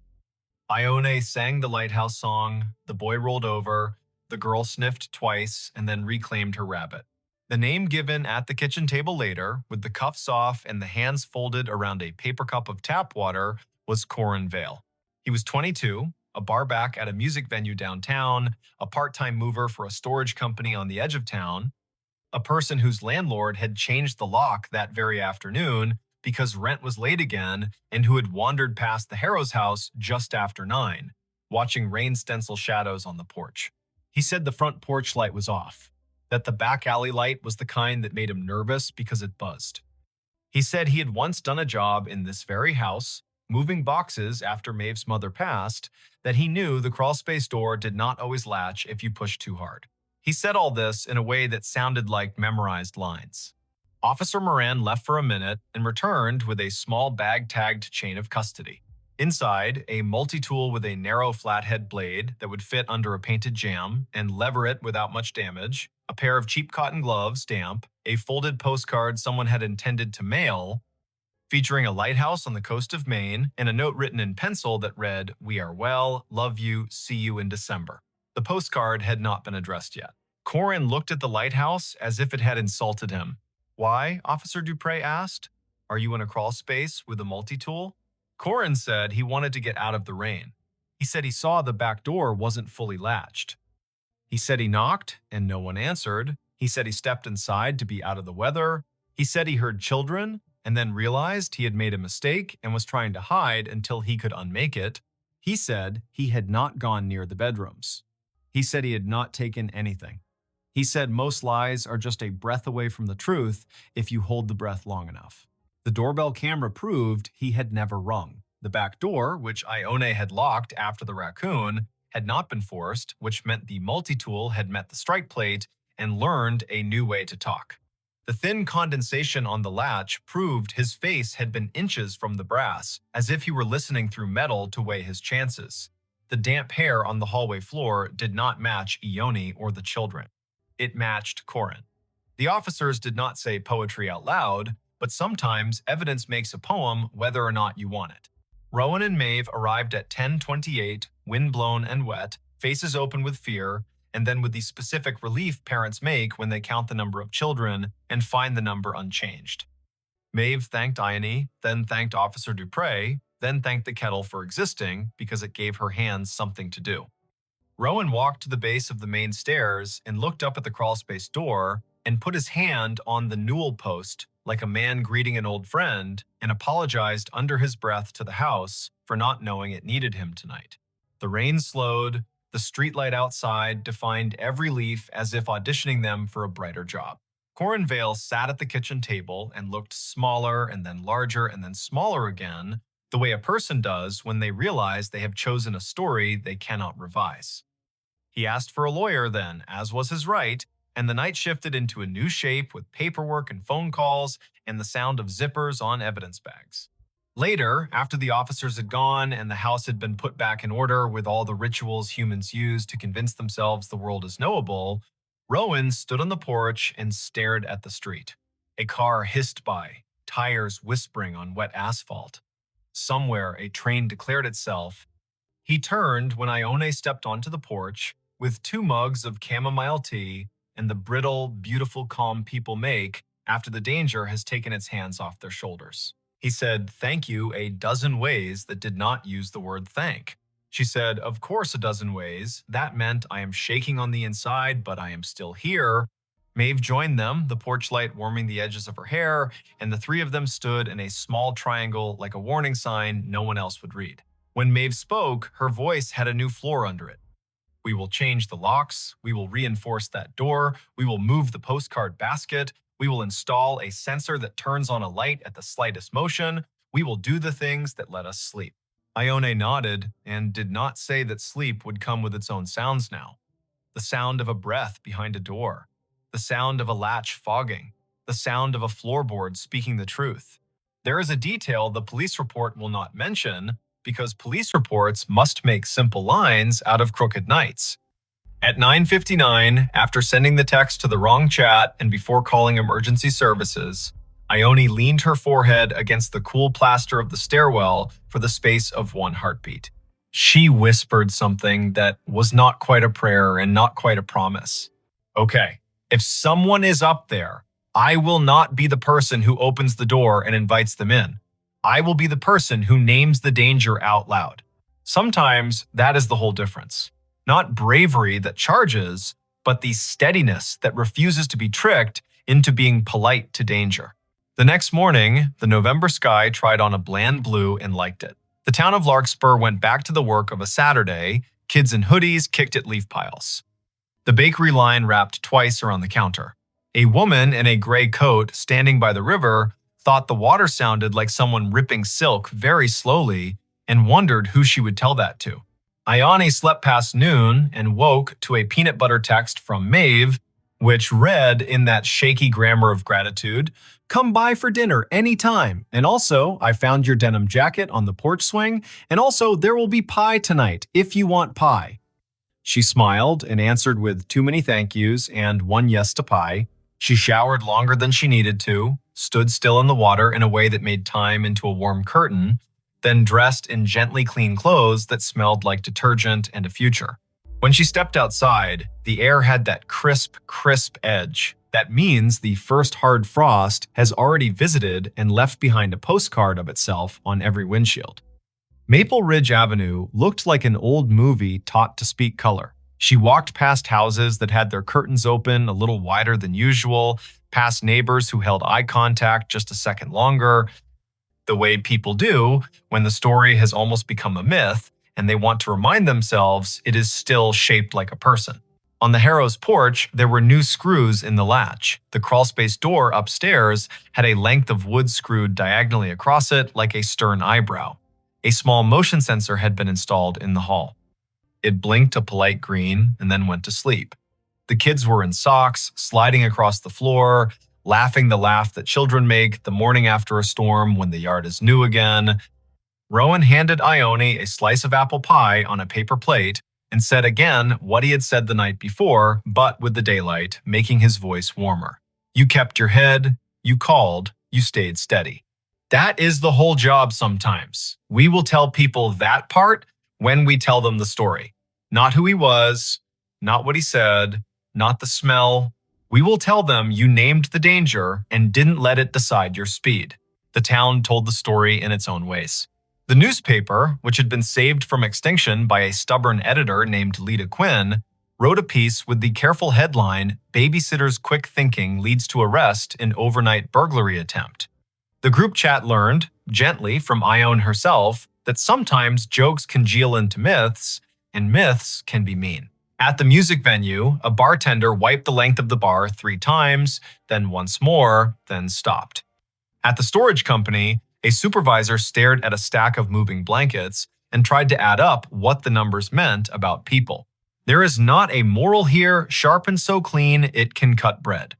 Ione sang the lighthouse song, the boy rolled over, the girl sniffed twice and then reclaimed her rabbit. The name given at the kitchen table later, with the cuffs off and the hands folded around a paper cup of tap water, was Corin Vale. He was 22, a barback at a music venue downtown, a part-time mover for a storage company on the edge of town, a person whose landlord had changed the lock that very afternoon because rent was late again, and who had wandered past the Harrow's house just after 9, watching rain stencil shadows on the porch. He said the front porch light was off, that the back alley light was the kind that made him nervous because it buzzed. He said he had once done a job in this very house, moving boxes after Maeve's mother passed, that he knew the crawlspace door did not always latch if you pushed too hard. He said all this in a way that sounded like memorized lines. Officer Moran left for a minute and returned with a small bag-tagged chain of custody. Inside, a multi-tool with a narrow flathead blade that would fit under a painted jam and lever it without much damage, a pair of cheap cotton gloves, damp, a folded postcard someone had intended to mail, featuring a lighthouse on the coast of Maine, and a note written in pencil that read, "We are well, love you, see you in December." The postcard had not been addressed yet. Corin looked at the lighthouse as if it had insulted him. "Why?" Officer Dupre asked. "Are you in a crawl space with a multi-tool?" Corin said he wanted to get out of the rain. He said he saw the back door wasn't fully latched. He said he knocked and no one answered. He said he stepped inside to be out of the weather. He said he heard children and then realized he had made a mistake and was trying to hide until he could unmake it. He said he had not gone near the bedrooms. He said he had not taken anything. He said most lies are just a breath away from the truth if you hold the breath long enough. The doorbell camera proved he had never rung. The back door, which Ione had locked after the raccoon, had not been forced, which meant the multi-tool had met the strike plate and learned a new way to talk. The thin condensation on the latch proved his face had been inches from the brass, as if he were listening through metal to weigh his chances. The damp hair on the hallway floor did not match Ione or the children. It matched Corin. The officers did not say poetry out loud, but sometimes evidence makes a poem whether or not you want it. Rowan and Maeve arrived at 10:28, wind-blown and wet, faces open with fear, and then with the specific relief parents make when they count the number of children and find the number unchanged. Maeve thanked Ione, then thanked Officer Dupre, then thanked the kettle for existing because it gave her hands something to do. Rowan walked to the base of the main stairs and looked up at the crawlspace door and put his hand on the newel post like a man greeting an old friend and apologized under his breath to the house for not knowing it needed him tonight. The rain slowed. The streetlight outside defined every leaf as if auditioning them for a brighter job. Corin Vale sat at the kitchen table and looked smaller and then larger and then smaller again, the way a person does when they realize they have chosen a story they cannot revise. He asked for a lawyer then, as was his right, and the night shifted into a new shape with paperwork and phone calls and the sound of zippers on evidence bags. Later, after the officers had gone and the house had been put back in order with all the rituals humans use to convince themselves the world is knowable, Rowan stood on the porch and stared at the street. A car hissed by, tires whispering on wet asphalt. Somewhere, a train declared itself. He turned when Ione stepped onto the porch with 2 mugs of chamomile tea and the brittle, beautiful calm people make after the danger has taken its hands off their shoulders. He said thank you a dozen ways that did not use the word thank. She said, of course a dozen ways. That meant I am shaking on the inside, but I am still here. Maeve joined them, the porch light warming the edges of her hair, and the 3 of them stood in a small triangle like a warning sign no one else would read. When Maeve spoke, her voice had a new floor under it. We will change the locks. We will reinforce that door. We will move the postcard basket. We will install a sensor that turns on a light at the slightest motion. We will do the things that let us sleep. Ione nodded and did not say that sleep would come with its own sounds now. The sound of a breath behind a door. The sound of a latch fogging. The sound of a floorboard speaking the truth. There is a detail the police report will not mention because police reports must make simple lines out of crooked nights. At 9:59, after sending the text to the wrong chat and before calling emergency services, Ione leaned her forehead against the cool plaster of the stairwell for the space of 1 heartbeat. She whispered something that was not quite a prayer and not quite a promise. Okay, if someone is up there, I will not be the person who opens the door and invites them in. I will be the person who names the danger out loud. Sometimes that is the whole difference. Not bravery that charges, but the steadiness that refuses to be tricked into being polite to danger. The next morning, the November sky tried on a bland blue and liked it. The town of Larkspur went back to the work of a Saturday. Kids in hoodies kicked at leaf piles. The bakery line wrapped twice around the counter. A woman in a gray coat standing by the river thought the water sounded like someone ripping silk very slowly and wondered who she would tell that to. Ione slept past noon and woke to a peanut butter text from Maeve, which read in that shaky grammar of gratitude, "Come by for dinner anytime. And also, I found your denim jacket on the porch swing. And also, there will be pie tonight if you want pie." She smiled and answered with too many thank yous and one yes to pie. She showered longer than she needed to, stood still in the water in a way that made time into a warm curtain, then dressed in gently clean clothes that smelled like detergent and a future. When she stepped outside, the air had that crisp edge. That means the first hard frost has already visited and left behind a postcard of itself on every windshield. Maple Ridge Avenue looked like an old movie taught to speak color. She walked past houses that had their curtains open a little wider than usual, past neighbors who held eye contact just a second longer, the way people do when the story has almost become a myth and they want to remind themselves it is still shaped like a person. On the Harrow's porch, there were new screws in the latch. The crawlspace door upstairs had a length of wood screwed diagonally across it like a stern eyebrow. A small motion sensor had been installed in the hall. It blinked a polite green and then went to sleep. The kids were in socks, sliding across the floor, laughing the laugh that children make the morning after a storm when the yard is new again. Rowan handed Ione a slice of apple pie on a paper plate and said again what he had said the night before, but with the daylight, making his voice warmer. "You kept your head, you called, you stayed steady." That is the whole job sometimes. We will tell people that part when we tell them the story. Not who he was, not what he said, not the smell. We will tell them you named the danger and didn't let it decide your speed. The town told the story in its own ways. The newspaper, which had been saved from extinction by a stubborn editor named Lita Quinn, wrote a piece with the careful headline, "Babysitter's Quick Thinking Leads to Arrest in Overnight Burglary Attempt." The group chat learned, gently from Ione herself, that sometimes jokes congeal into myths, and myths can be mean. At the music venue, a bartender wiped the length of the bar 3 times, then once more, then stopped. At the storage company, a supervisor stared at a stack of moving blankets and tried to add up what the numbers meant about people. There is not a moral here, sharp and so clean it can cut bread.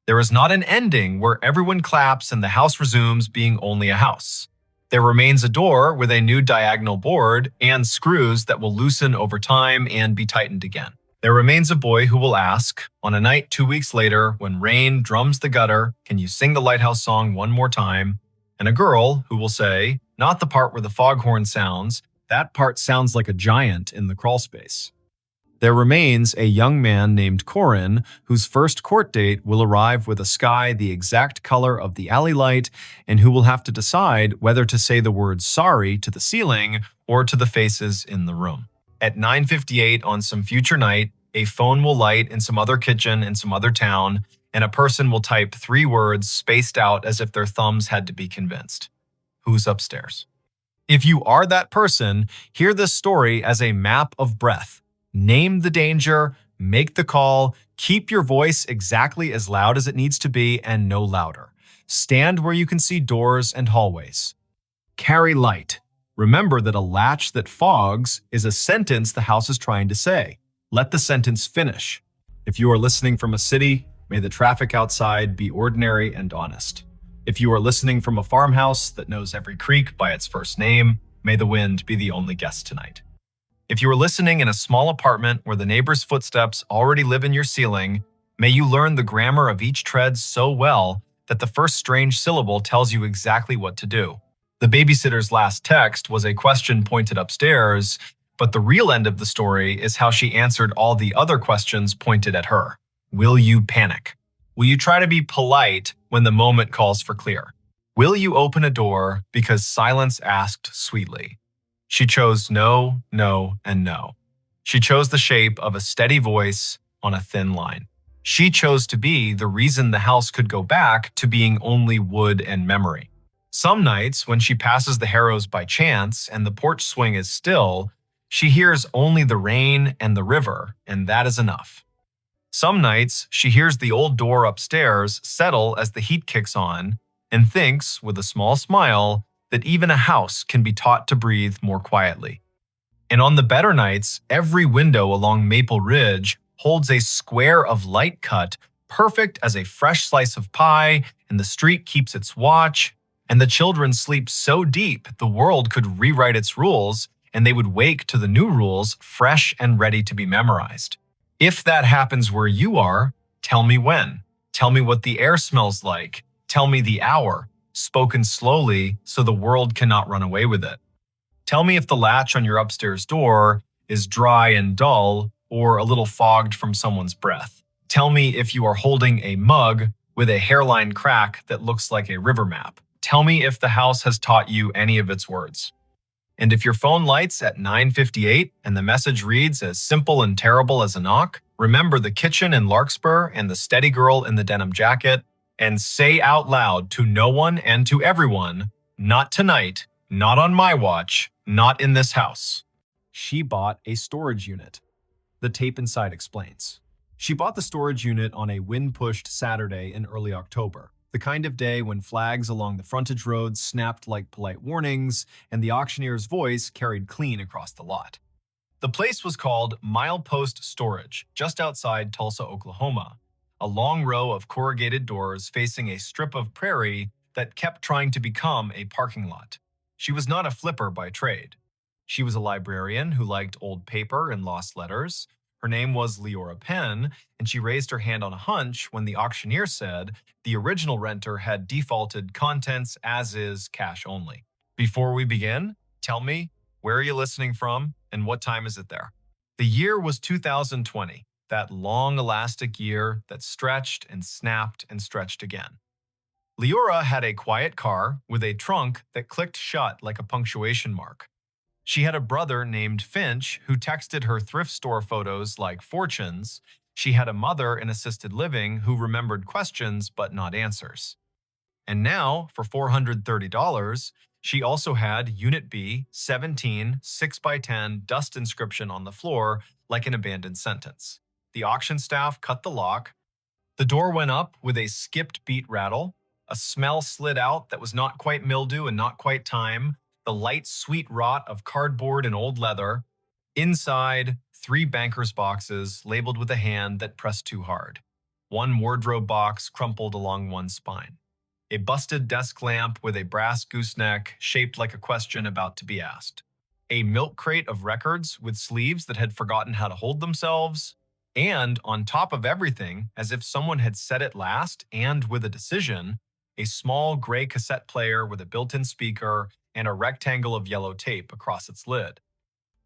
There is not an ending where everyone claps and the house resumes being only a house. There remains a door with a new diagonal board and screws that will loosen over time and be tightened again. There remains a boy who will ask, on a night 2 weeks later when rain drums the gutter, "Can you sing the lighthouse song one more time?" And a girl who will say, not the part where the foghorn sounds, that part sounds like a giant in the crawlspace. There remains a young man named Corin, whose first court date will arrive with a sky the exact color of the alley light, and who will have to decide whether to say the word sorry to the ceiling or to the faces in the room. At 9:58 on some future night, a phone will light in some other kitchen in some other town, and a person will type 3 words spaced out as if their thumbs had to be convinced. Who's upstairs? If you are that person, hear this story as a map of breath. Name the danger, make the call, keep your voice exactly as loud as it needs to be and no louder. Stand where you can see doors and hallways. Carry light. Remember that a latch that fogs is a sentence the house is trying to say. Let the sentence finish. If you are listening from a city, may the traffic outside be ordinary and honest. If you are listening from a farmhouse that knows every creek by its first name, may the wind be the only guest tonight. If you are listening in a small apartment where the neighbor's footsteps already live in your ceiling, may you learn the grammar of each tread so well that the first strange syllable tells you exactly what to do. The babysitter's last text was a question pointed upstairs, but the real end of the story is how she answered all the other questions pointed at her. Will you panic? Will you try to be polite when the moment calls for clear? Will you open a door because silence asked sweetly? She chose no, no, and no. She chose the shape of a steady voice on a thin line. She chose to be the reason the house could go back to being only wood and memory. Some nights, when she passes the Harrows by chance and the porch swing is still, she hears only the rain and the river, and that is enough. Some nights, she hears the old door upstairs settle as the heat kicks on and thinks, with a small smile, that even a house can be taught to breathe more quietly. And on the better nights, every window along Maple Ridge holds a square of light cut, perfect as a fresh slice of pie, and the street keeps its watch, and the children sleep so deep the world could rewrite its rules, and they would wake to the new rules fresh and ready to be memorized. If that happens where you are, tell me when. Tell me what the air smells like. Tell me the hour, spoken slowly so the world cannot run away with it. Tell me if the latch on your upstairs door is dry and dull or a little fogged from someone's breath. Tell me if you are holding a mug with a hairline crack that looks like a river map. Tell me if the house has taught you any of its words. And if your phone lights at 9:58 and the message reads as simple and terrible as a knock, remember the kitchen in Larkspur and the steady girl in the denim jacket, and say out loud to no one and to everyone, not tonight, not on my watch, not in this house. She bought a storage unit. The tape inside explains. She bought the storage unit on a wind-pushed Saturday in early October, the kind of day when flags along the frontage roads snapped like polite warnings and the auctioneer's voice carried clean across the lot. The place was called Milepost Storage, just outside Tulsa, Oklahoma, a long row of corrugated doors facing a strip of prairie that kept trying to become a parking lot. She was not a flipper by trade. She was a librarian who liked old paper and lost letters. Her name was Leora Penn, and she raised her hand on a hunch when the auctioneer said the original renter had defaulted contents as is, cash only. Before we begin, tell me, where are you listening from and what time is it there? The year was 2020, that long elastic year that stretched and snapped and stretched again. Leora had a quiet car with a trunk that clicked shut like a punctuation mark. She had a brother named Finch who texted her thrift store photos like fortunes. She had a mother in assisted living who remembered questions but not answers. And now, for $430, she also had Unit B, 17, 6x10 dust inscription on the floor like an abandoned sentence. The auction staff cut the lock. The door went up with a skipped beat rattle. A smell slid out that was not quite mildew and not quite time. The light, sweet rot of cardboard and old leather. Inside, 3 banker's boxes labeled with a hand that pressed too hard. 1 wardrobe box crumpled along one spine. A busted desk lamp with a brass gooseneck shaped like a question about to be asked. A milk crate of records with sleeves that had forgotten how to hold themselves. And on top of everything, as if someone had said it last and with a decision, a small gray cassette player with a built-in speaker and a rectangle of yellow tape across its lid.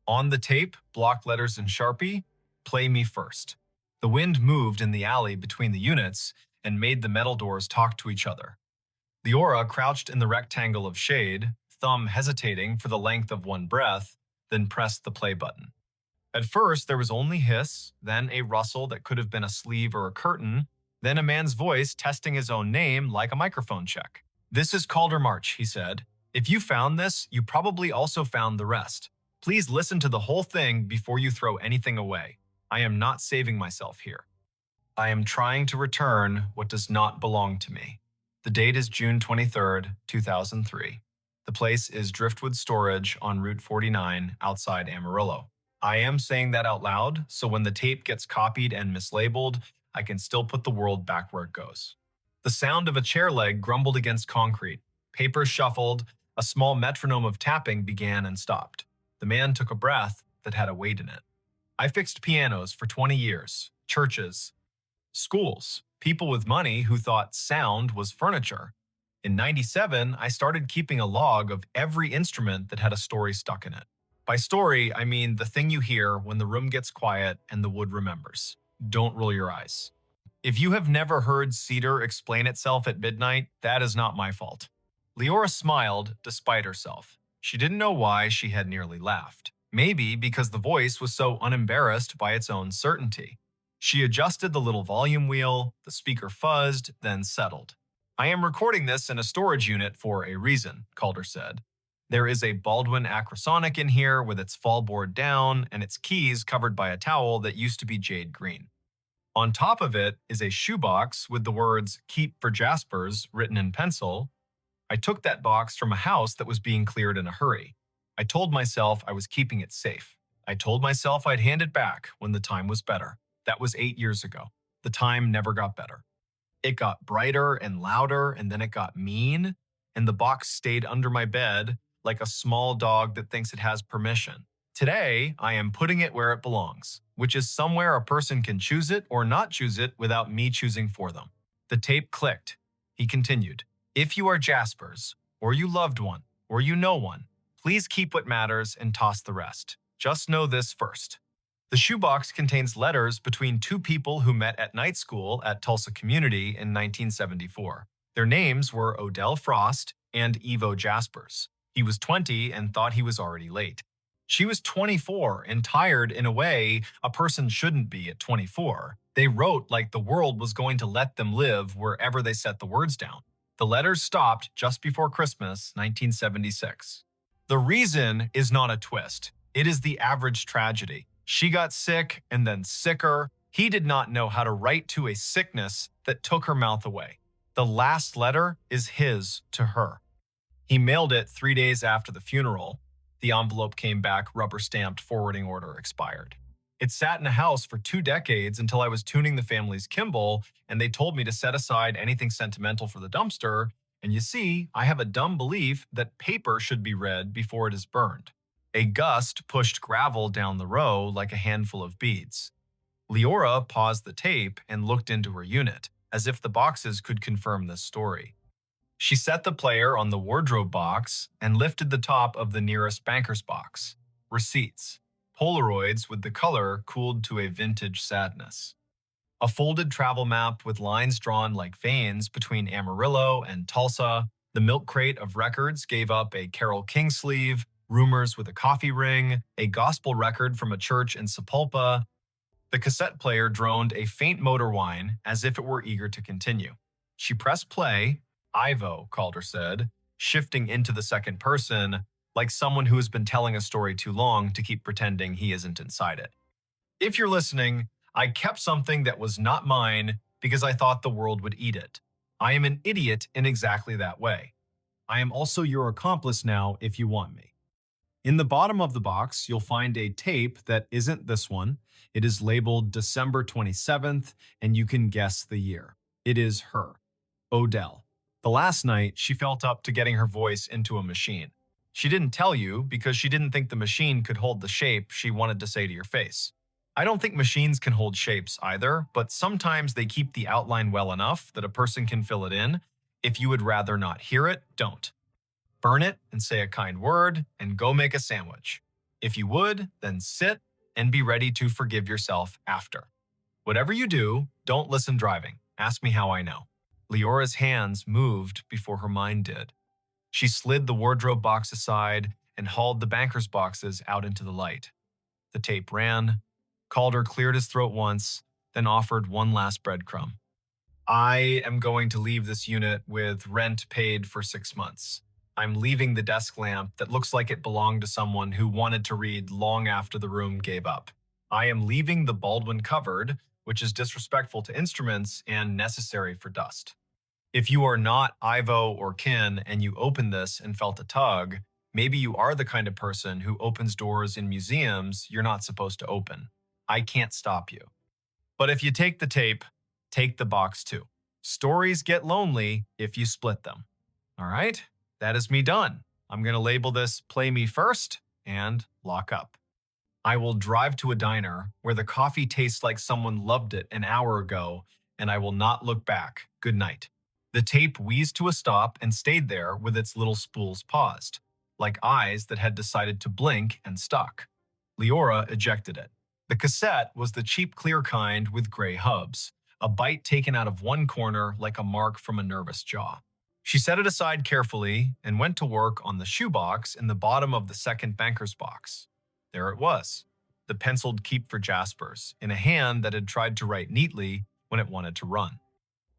On the tape, block letters in Sharpie, "Play me first." The wind moved in the alley between the units and made the metal doors talk to each other. Leora crouched in the rectangle of shade, thumb hesitating for the length of one breath, then pressed the play button. At first, there was only hiss, then a rustle that could have been a sleeve or a curtain, then a man's voice testing his own name like a microphone check. "This is Calder March," he said. "If you found this, you probably also found the rest. Please listen to the whole thing before you throw anything away. I am not saving myself here. I am trying to return what does not belong to me." The date is June 23rd, 2003. The place is Driftwood Storage on Route 49 outside Amarillo. I am saying that out loud, so when the tape gets copied and mislabeled, I can still put the world back where it goes. The sound of a chair leg grumbled against concrete. Papers shuffled. A small metronome of tapping began and stopped. The man took a breath that had a weight in it. I fixed pianos for 20 years, churches, schools, people with money who thought sound was furniture. In '97, I started keeping a log of every instrument that had a story stuck in it. By story, I mean the thing you hear when the room gets quiet and the wood remembers. Don't roll your eyes. If you have never heard cedar explain itself at midnight, that is not my fault. Leora smiled despite herself. She didn't know why she had nearly laughed. Maybe because the voice was so unembarrassed by its own certainty. She adjusted the little volume wheel, the speaker fuzzed, then settled. "I am recording this in a storage unit for a reason," Calder said. "There is a Baldwin Acrosonic in here with its fallboard down and its keys covered by a towel that used to be jade green. On top of it is a shoebox with the words "Keep for Jaspers" written in pencil. I took that box from a house that was being cleared in a hurry. I told myself I was keeping it safe. I told myself I'd hand it back when the time was better. That was 8 years ago. The time never got better. It got brighter and louder, and then it got mean, and the box stayed under my bed like a small dog that thinks it has permission. Today, I am putting it where it belongs, which is somewhere a person can choose it or not choose it without me choosing for them. The tape clicked. He continued. If you are Jaspers, or you loved one, or you know one, please keep what matters and toss the rest. Just know this first. The shoebox contains letters between two people who met at night school at Tulsa Community in 1974. Their names were Odell Frost and Evo Jaspers. He was 20 and thought he was already late. She was 24 and tired in a way a person shouldn't be at 24. They wrote like the world was going to let them live wherever they set the words down. The letters stopped just before Christmas, 1976. The reason is not a twist. It is the average tragedy. She got sick and then sicker. He did not know how to write to a sickness that took her mouth away. The last letter is his to her. He mailed it 3 days after the funeral. The envelope came back rubber-stamped, forwarding order expired. It sat in a house for 2 decades until I was tuning the family's Kimball, and they told me to set aside anything sentimental for the dumpster. And you see, I have a dumb belief that paper should be read before it is burned. A gust pushed gravel down the row like a handful of beads. Leora paused the tape and looked into her unit, as if the boxes could confirm this story. She set the player on the wardrobe box and lifted the top of the nearest banker's box. Receipts. Polaroids with the color cooled to a vintage sadness. A folded travel map with lines drawn like veins between Amarillo and Tulsa. The milk crate of records gave up a Carole King sleeve, rumors with a coffee ring, a gospel record from a church in Sepulpa. The cassette player droned a faint motor whine as if it were eager to continue. She pressed play. Ivo, Calder said, shifting into the second person, like someone who has been telling a story too long to keep pretending he isn't inside it. If you're listening, I kept something that was not mine because I thought the world would eat it. I am an idiot in exactly that way. I am also your accomplice now if you want me. In the bottom of the box, you'll find a tape that isn't this one. It is labeled December 27th, and you can guess the year. It is her, Odell. The last night, she felt up to getting her voice into a machine. She didn't tell you because she didn't think the machine could hold the shape she wanted to say to your face. I don't think machines can hold shapes either, but sometimes they keep the outline well enough that a person can fill it in. If you would rather not hear it, don't. Burn it and say a kind word and go make a sandwich. If you would, then sit and be ready to forgive yourself after. Whatever you do, don't listen driving. Ask me how I know. Leora's hands moved before her mind did. She slid the wardrobe box aside and hauled the banker's boxes out into the light. The tape ran. Calder cleared his throat once, then offered one last breadcrumb. I am going to leave this unit with rent paid for 6 months. I'm leaving the desk lamp that looks like it belonged to someone who wanted to read long after the room gave up. I am leaving the Baldwin cupboard, which is disrespectful to instruments and necessary for dust. If you are not Ivo or Kin and you opened this and felt a tug, maybe you are the kind of person who opens doors in museums you're not supposed to open. I can't stop you. But if you take the tape, take the box too. Stories get lonely if you split them. All right? That is me done. I'm going to label this Play Me First and lock up. I will drive to a diner where the coffee tastes like someone loved it an hour ago, and I will not look back. Good night. The tape wheezed to a stop and stayed there with its little spools paused, like eyes that had decided to blink and stuck. Leora ejected it. The cassette was the cheap clear kind with gray hubs, a bite taken out of one corner like a mark from a nervous jaw. She set it aside carefully and went to work on the shoebox in the bottom of the second banker's box. There it was, the penciled Keep for Jaspers, in a hand that had tried to write neatly when it wanted to run.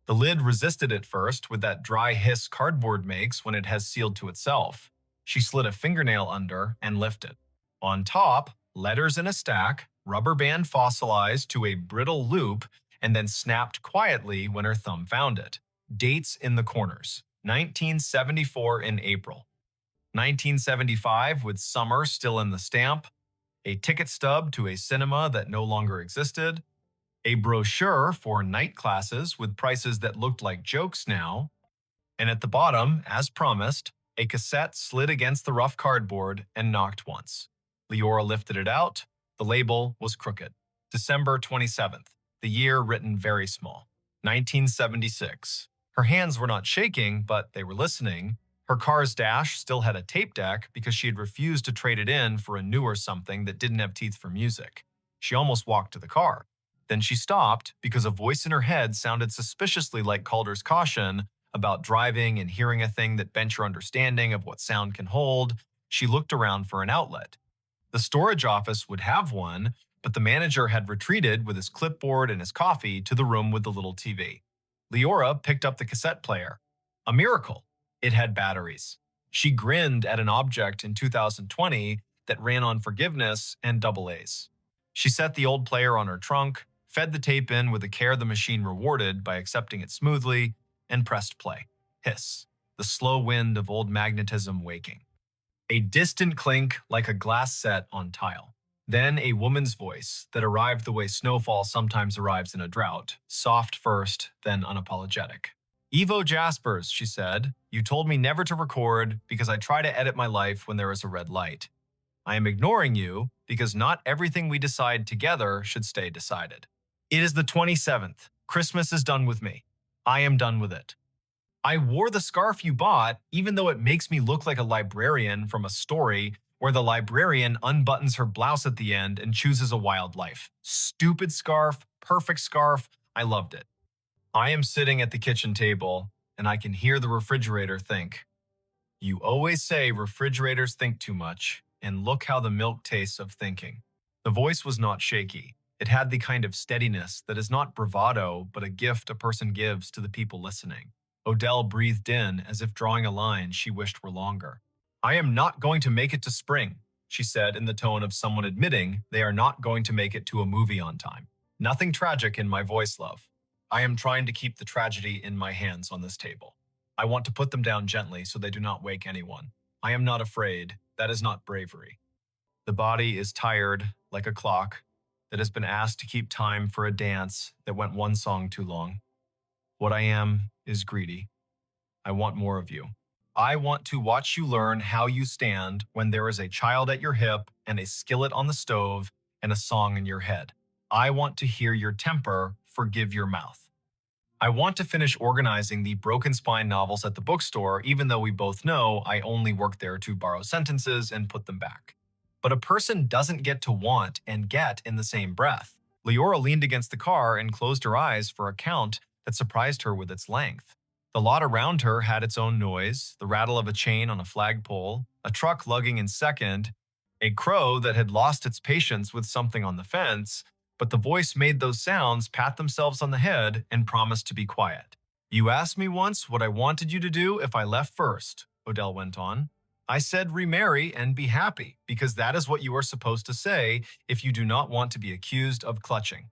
The lid resisted at first with that dry hiss cardboard makes when it has sealed to itself. She slid a fingernail under and lifted. On top, letters in a stack, rubber band fossilized to a brittle loop, and then snapped quietly when her thumb found it. Dates in the corners. 1974 in April. 1975 with summer still in the stamp. A ticket stub to a cinema that no longer existed. A brochure for night classes with prices that looked like jokes now. And at the bottom, as promised, a cassette slid against the rough cardboard and knocked once. Leora lifted it out. The label was crooked. December 27th. The year written very small. 1976. Her hands were not shaking, but they were listening. Her car's dash still had a tape deck because she had refused to trade it in for a newer something that didn't have teeth for music. She almost walked to the car. Then she stopped because a voice in her head sounded suspiciously like Calder's caution about driving and hearing a thing that bent your understanding of what sound can hold. She looked around for an outlet. The storage office would have one, but the manager had retreated with his clipboard and his coffee to the room with the little TV. Leora picked up the cassette player. A miracle. It had batteries. She grinned at an object in 2020 that ran on forgiveness and double A's. She set the old player on her trunk, fed the tape in with the care the machine rewarded by accepting it smoothly, and pressed play. Hiss. The slow wind of old magnetism waking. A distant clink like a glass set on tile. Then a woman's voice that arrived the way snowfall sometimes arrives in a drought, soft first, then unapologetic. Evo Jaspers, she said, you told me never to record because I try to edit my life when there is a red light. I am ignoring you because not everything we decide together should stay decided. It is the 27th. Christmas is done with me. I am done with it. I wore the scarf you bought, even though it makes me look like a librarian from a story where the librarian unbuttons her blouse at the end and chooses a wild life. Stupid scarf, perfect scarf. I loved it. I am sitting at the kitchen table, and I can hear the refrigerator think. You always say refrigerators think too much, and look how the milk tastes of thinking. The voice was not shaky. It had the kind of steadiness that is not bravado, but a gift a person gives to the people listening. Odell breathed in as if drawing a line she wished were longer. I am not going to make it to spring, she said in the tone of someone admitting they are not going to make it to a movie on time. Nothing tragic in my voice, love. I am trying to keep the tragedy in my hands on this table. I want to put them down gently so they do not wake anyone. I am not afraid. That is not bravery. The body is tired, like a clock, that has been asked to keep time for a dance that went one song too long. What I am is greedy. I want more of you. I want to watch you learn how you stand when there is a child at your hip and a skillet on the stove and a song in your head. I want to hear your temper forgive your mouth. I want to finish organizing the Broken Spine novels at the bookstore, even though we both know I only work there to borrow sentences and put them back. But a person doesn't get to want and get in the same breath. Leora leaned against the car and closed her eyes for a count that surprised her with its length. The lot around her had its own noise, the rattle of a chain on a flagpole, a truck lugging in second, a crow that had lost its patience with something on the fence, but the voice made those sounds pat themselves on the head and promised to be quiet. You asked me once what I wanted you to do if I left first, Odell went on. I said remarry and be happy, because that is what you are supposed to say if you do not want to be accused of clutching.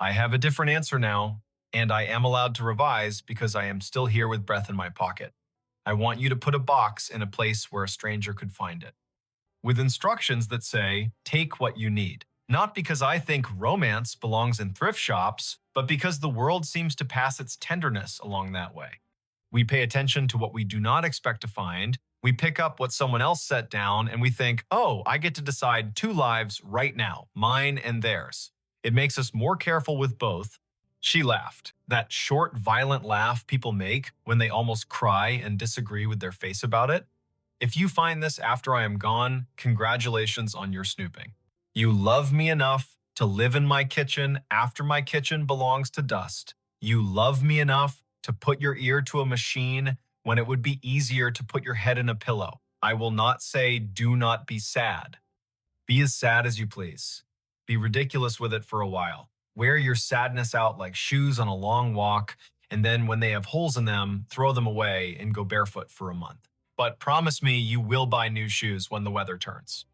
I have a different answer now, and I am allowed to revise because I am still here with breath in my pocket. I want you to put a box in a place where a stranger could find it, with instructions that say, take what you need. Not because I think romance belongs in thrift shops, but because the world seems to pass its tenderness along that way. We pay attention to what we do not expect to find. We pick up what someone else set down and we think, oh, I get to decide two lives right now, mine and theirs. It makes us more careful with both. She laughed, that short, violent laugh people make when they almost cry and disagree with their face about it. If you find this after I am gone, congratulations on your snooping. You love me enough to live in my kitchen after my kitchen belongs to dust. You love me enough to put your ear to a machine when it would be easier to put your head in a pillow. I will not say do not be sad. Be as sad as you please. Be ridiculous with it for a while. Wear your sadness out like shoes on a long walk, and then when they have holes in them, throw them away and go barefoot for a month. But promise me you will buy new shoes when the weather turns.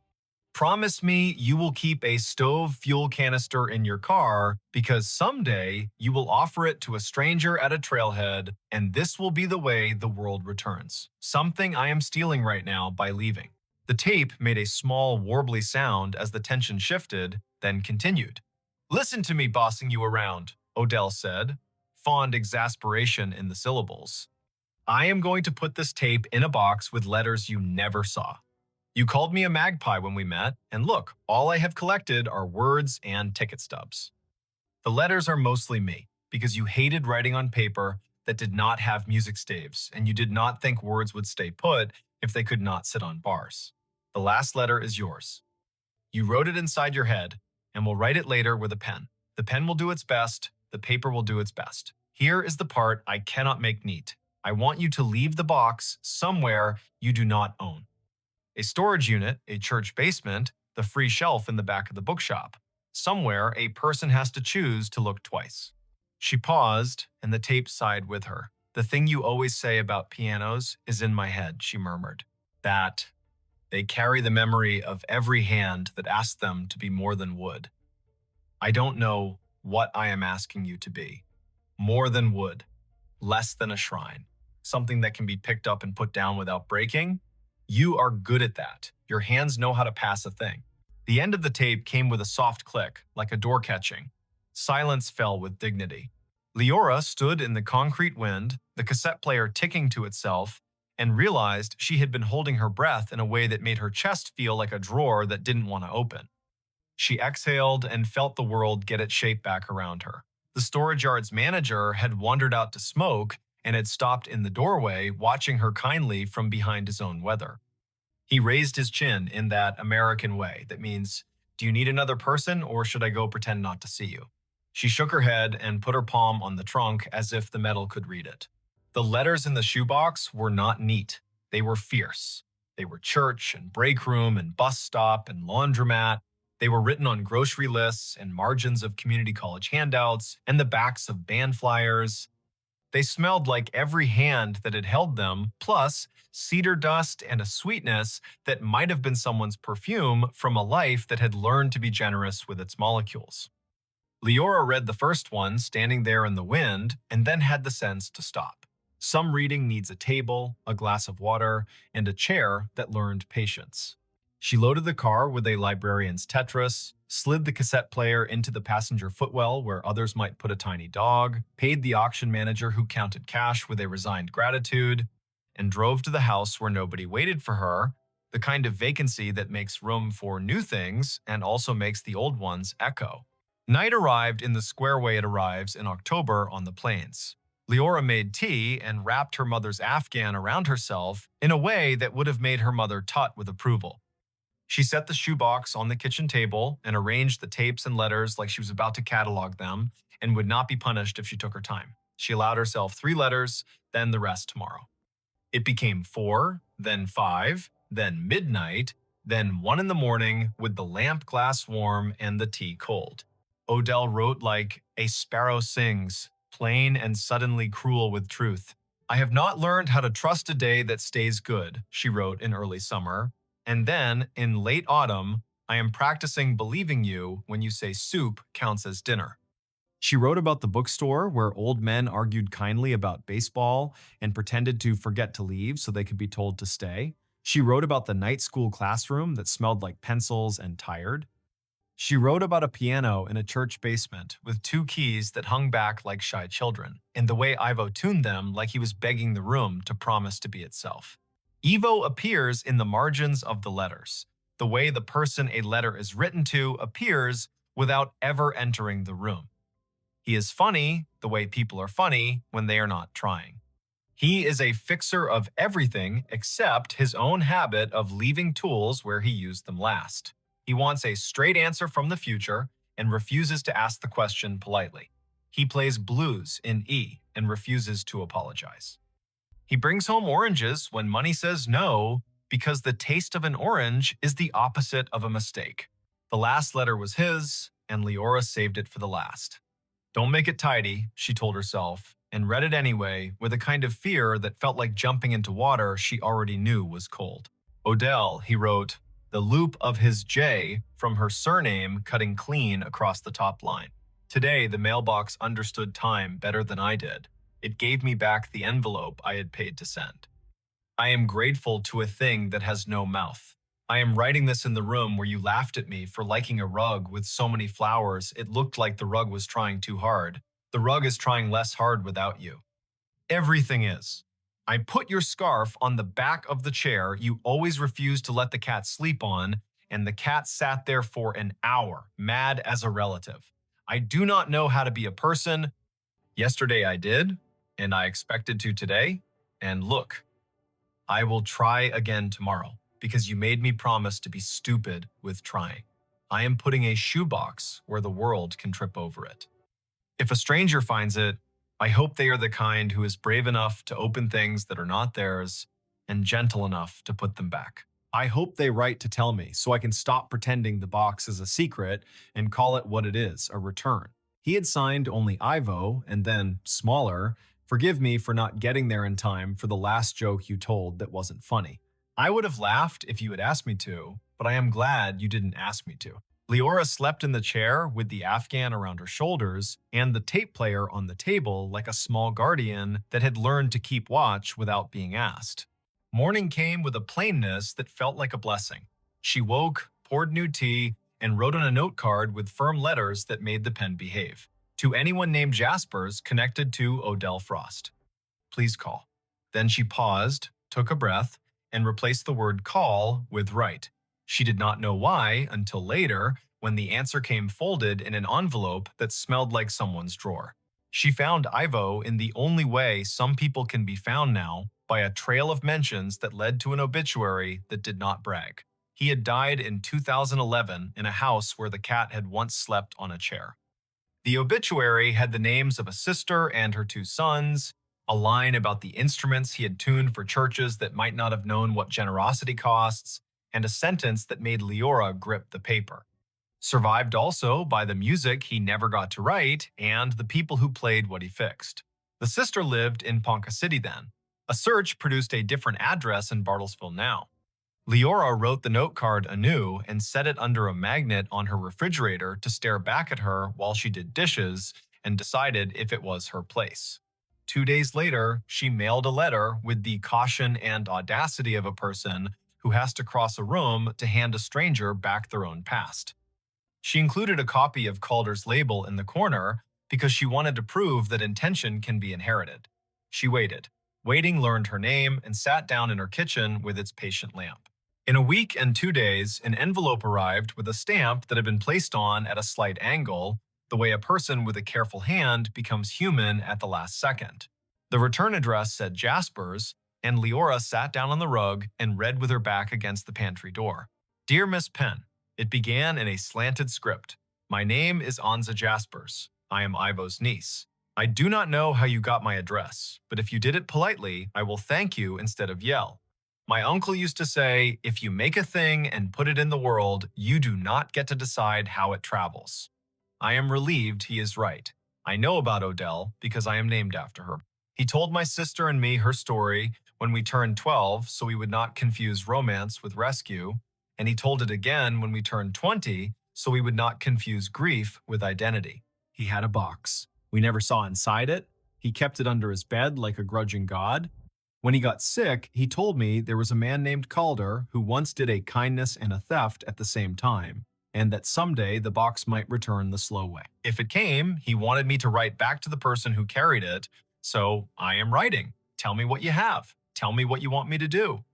Promise me you will keep a stove fuel canister in your car because someday you will offer it to a stranger at a trailhead, and this will be the way the world returns. Something I am stealing right now by leaving. The tape made a small, warbly sound as the tension shifted, then continued. Listen to me bossing you around, Odell said, fond exasperation in the syllables. I am going to put this tape in a box with letters you never saw. You called me a magpie when we met, and look, all I have collected are words and ticket stubs. The letters are mostly me, because you hated writing on paper that did not have music staves, and you did not think words would stay put if they could not sit on bars. The last letter is yours. You wrote it inside your head, and will write it later with a pen. The pen will do its best, the paper will do its best. Here is the part I cannot make neat. I want you to leave the box somewhere you do not own. A storage unit, a church basement, the free shelf in the back of the bookshop. Somewhere a person has to choose to look twice. She paused, and the tape sighed with her. The thing you always say about pianos is in my head, she murmured. That they carry the memory of every hand that asked them to be more than wood. I don't know what I am asking you to be. More than wood, less than a shrine, something that can be picked up and put down without breaking. You are good at that. Your hands know how to pass a thing. The end of the tape came with a soft click, like a door catching. Silence fell with dignity. Leora stood in the concrete wind, the cassette player ticking to itself, and realized she had been holding her breath in a way that made her chest feel like a drawer that didn't want to open. She exhaled and felt the world get its shape back around her. The storage yard's manager had wandered out to smoke and had stopped in the doorway, watching her kindly from behind his own weather. He raised his chin in that American way that means, do you need another person or should I go pretend not to see you? She shook her head and put her palm on the trunk as if the metal could read it. The letters in the shoebox were not neat. They were fierce. They were church and break room and bus stop and laundromat. They were written on grocery lists and margins of community college handouts and the backs of band flyers. They smelled like every hand that had held them, plus cedar dust and a sweetness that might have been someone's perfume from a life that had learned to be generous with its molecules. Leora read the first one standing there in the wind and then had the sense to stop. Some reading needs a table, a glass of water, and a chair that learned patience. She loaded the car with a librarian's Tetris, slid the cassette player into the passenger footwell where others might put a tiny dog, paid the auction manager who counted cash with a resigned gratitude, and drove to the house where nobody waited for her, the kind of vacancy that makes room for new things and also makes the old ones echo. Night arrived in the square way it arrives in October on the plains. Leora made tea and wrapped her mother's Afghan around herself in a way that would have made her mother tut with approval. She set the shoebox on the kitchen table and arranged the tapes and letters like she was about to catalog them and would not be punished if she took her time. She allowed herself 3 letters, then the rest tomorrow. It became 4, then 5, then midnight, then 1 in the morning with the lamp glass warm and the tea cold. Odell wrote like a sparrow sings, plain and suddenly cruel with truth. I have not learned how to trust a day that stays good, she wrote in early summer. And then, in late autumn, I am practicing believing you when you say soup counts as dinner. She wrote about the bookstore where old men argued kindly about baseball and pretended to forget to leave so they could be told to stay. She wrote about the night school classroom that smelled like pencils and tired. She wrote about a piano in a church basement with 2 keys that hung back like shy children, and the way Ivo tuned them like he was begging the room to promise to be itself. Ivo appears in the margins of the letters. The way the person a letter is written to appears without ever entering the room. He is funny the way people are funny when they are not trying. He is a fixer of everything except his own habit of leaving tools where he used them last. He wants a straight answer from the future and refuses to ask the question politely. He plays blues in E and refuses to apologize. He brings home oranges when money says no because the taste of an orange is the opposite of a mistake. The last letter was his, and Leora saved it for the last. Don't make it tidy, she told herself, and read it anyway with a kind of fear that felt like jumping into water she already knew was cold. Odell, he wrote, the loop of his J from her surname cutting clean across the top line. Today, the mailbox understood time better than I did. It gave me back the envelope I had paid to send. I am grateful to a thing that has no mouth. I am writing this in the room where you laughed at me for liking a rug with so many flowers it looked like the rug was trying too hard. The rug is trying less hard without you. Everything is. I put your scarf on the back of the chair you always refused to let the cat sleep on, and the cat sat there for an hour, mad as a relative. I do not know how to be a person. Yesterday I did, and I expected to today, and look, I will try again tomorrow because you made me promise to be stupid with trying. I am putting a shoebox where the world can trip over it. If a stranger finds it, I hope they are the kind who is brave enough to open things that are not theirs and gentle enough to put them back. I hope they write to tell me so I can stop pretending the box is a secret and call it what it is, a return. He had signed only Ivo and then smaller. Forgive me for not getting there in time for the last joke you told that wasn't funny. I would have laughed if you had asked me to, but I am glad you didn't ask me to. Leora slept in the chair with the Afghan around her shoulders and the tape player on the table like a small guardian that had learned to keep watch without being asked. Morning came with a plainness that felt like a blessing. She woke, poured new tea, and wrote on a note card with firm letters that made the pen behave. To anyone named Jaspers connected to Odell Frost. Please call. Then she paused, took a breath, and replaced the word call with write. She did not know why until later, when the answer came folded in an envelope that smelled like someone's drawer. She found Ivo in the only way some people can be found now, by a trail of mentions that led to an obituary that did not brag. He had died in 2011 in a house where the cat had once slept on a chair. The obituary had the names of a sister and her 2 sons, a line about the instruments he had tuned for churches that might not have known what generosity costs, and a sentence that made Leora grip the paper. Survived also by the music he never got to write and the people who played what he fixed. The sister lived in Ponca City then. A search produced a different address in Bartlesville now. Leora wrote the note card anew and set it under a magnet on her refrigerator to stare back at her while she did dishes and decided if it was her place. 2 days later, she mailed a letter with the caution and audacity of a person who has to cross a room to hand a stranger back their own past. She included a copy of Calder's label in the corner because she wanted to prove that intention can be inherited. She waited. Waiting learned her name and sat down in her kitchen with its patient lamp. In a week and 2 days, an envelope arrived with a stamp that had been placed on at a slight angle, the way a person with a careful hand becomes human at the last second. The return address said Jaspers, and Leora sat down on the rug and read with her back against the pantry door. Dear Miss Penn, it began in a slanted script. My name is Anza Jaspers. I am Ivo's niece. I do not know how you got my address, but if you did it politely, I will thank you instead of yell. My uncle used to say, if you make a thing and put it in the world, you do not get to decide how it travels. I am relieved he is right. I know about Odell because I am named after her. He told my sister and me her story when we turned 12 so we would not confuse romance with rescue, and he told it again when we turned 20 so we would not confuse grief with identity. He had a box. We never saw inside it. He kept it under his bed like a grudging god. When he got sick, he told me there was a man named Calder who once did a kindness and a theft at the same time, and that someday the box might return the slow way. If it came, he wanted me to write back to the person who carried it, so I am writing. Tell me what you have. Tell me what you want me to do.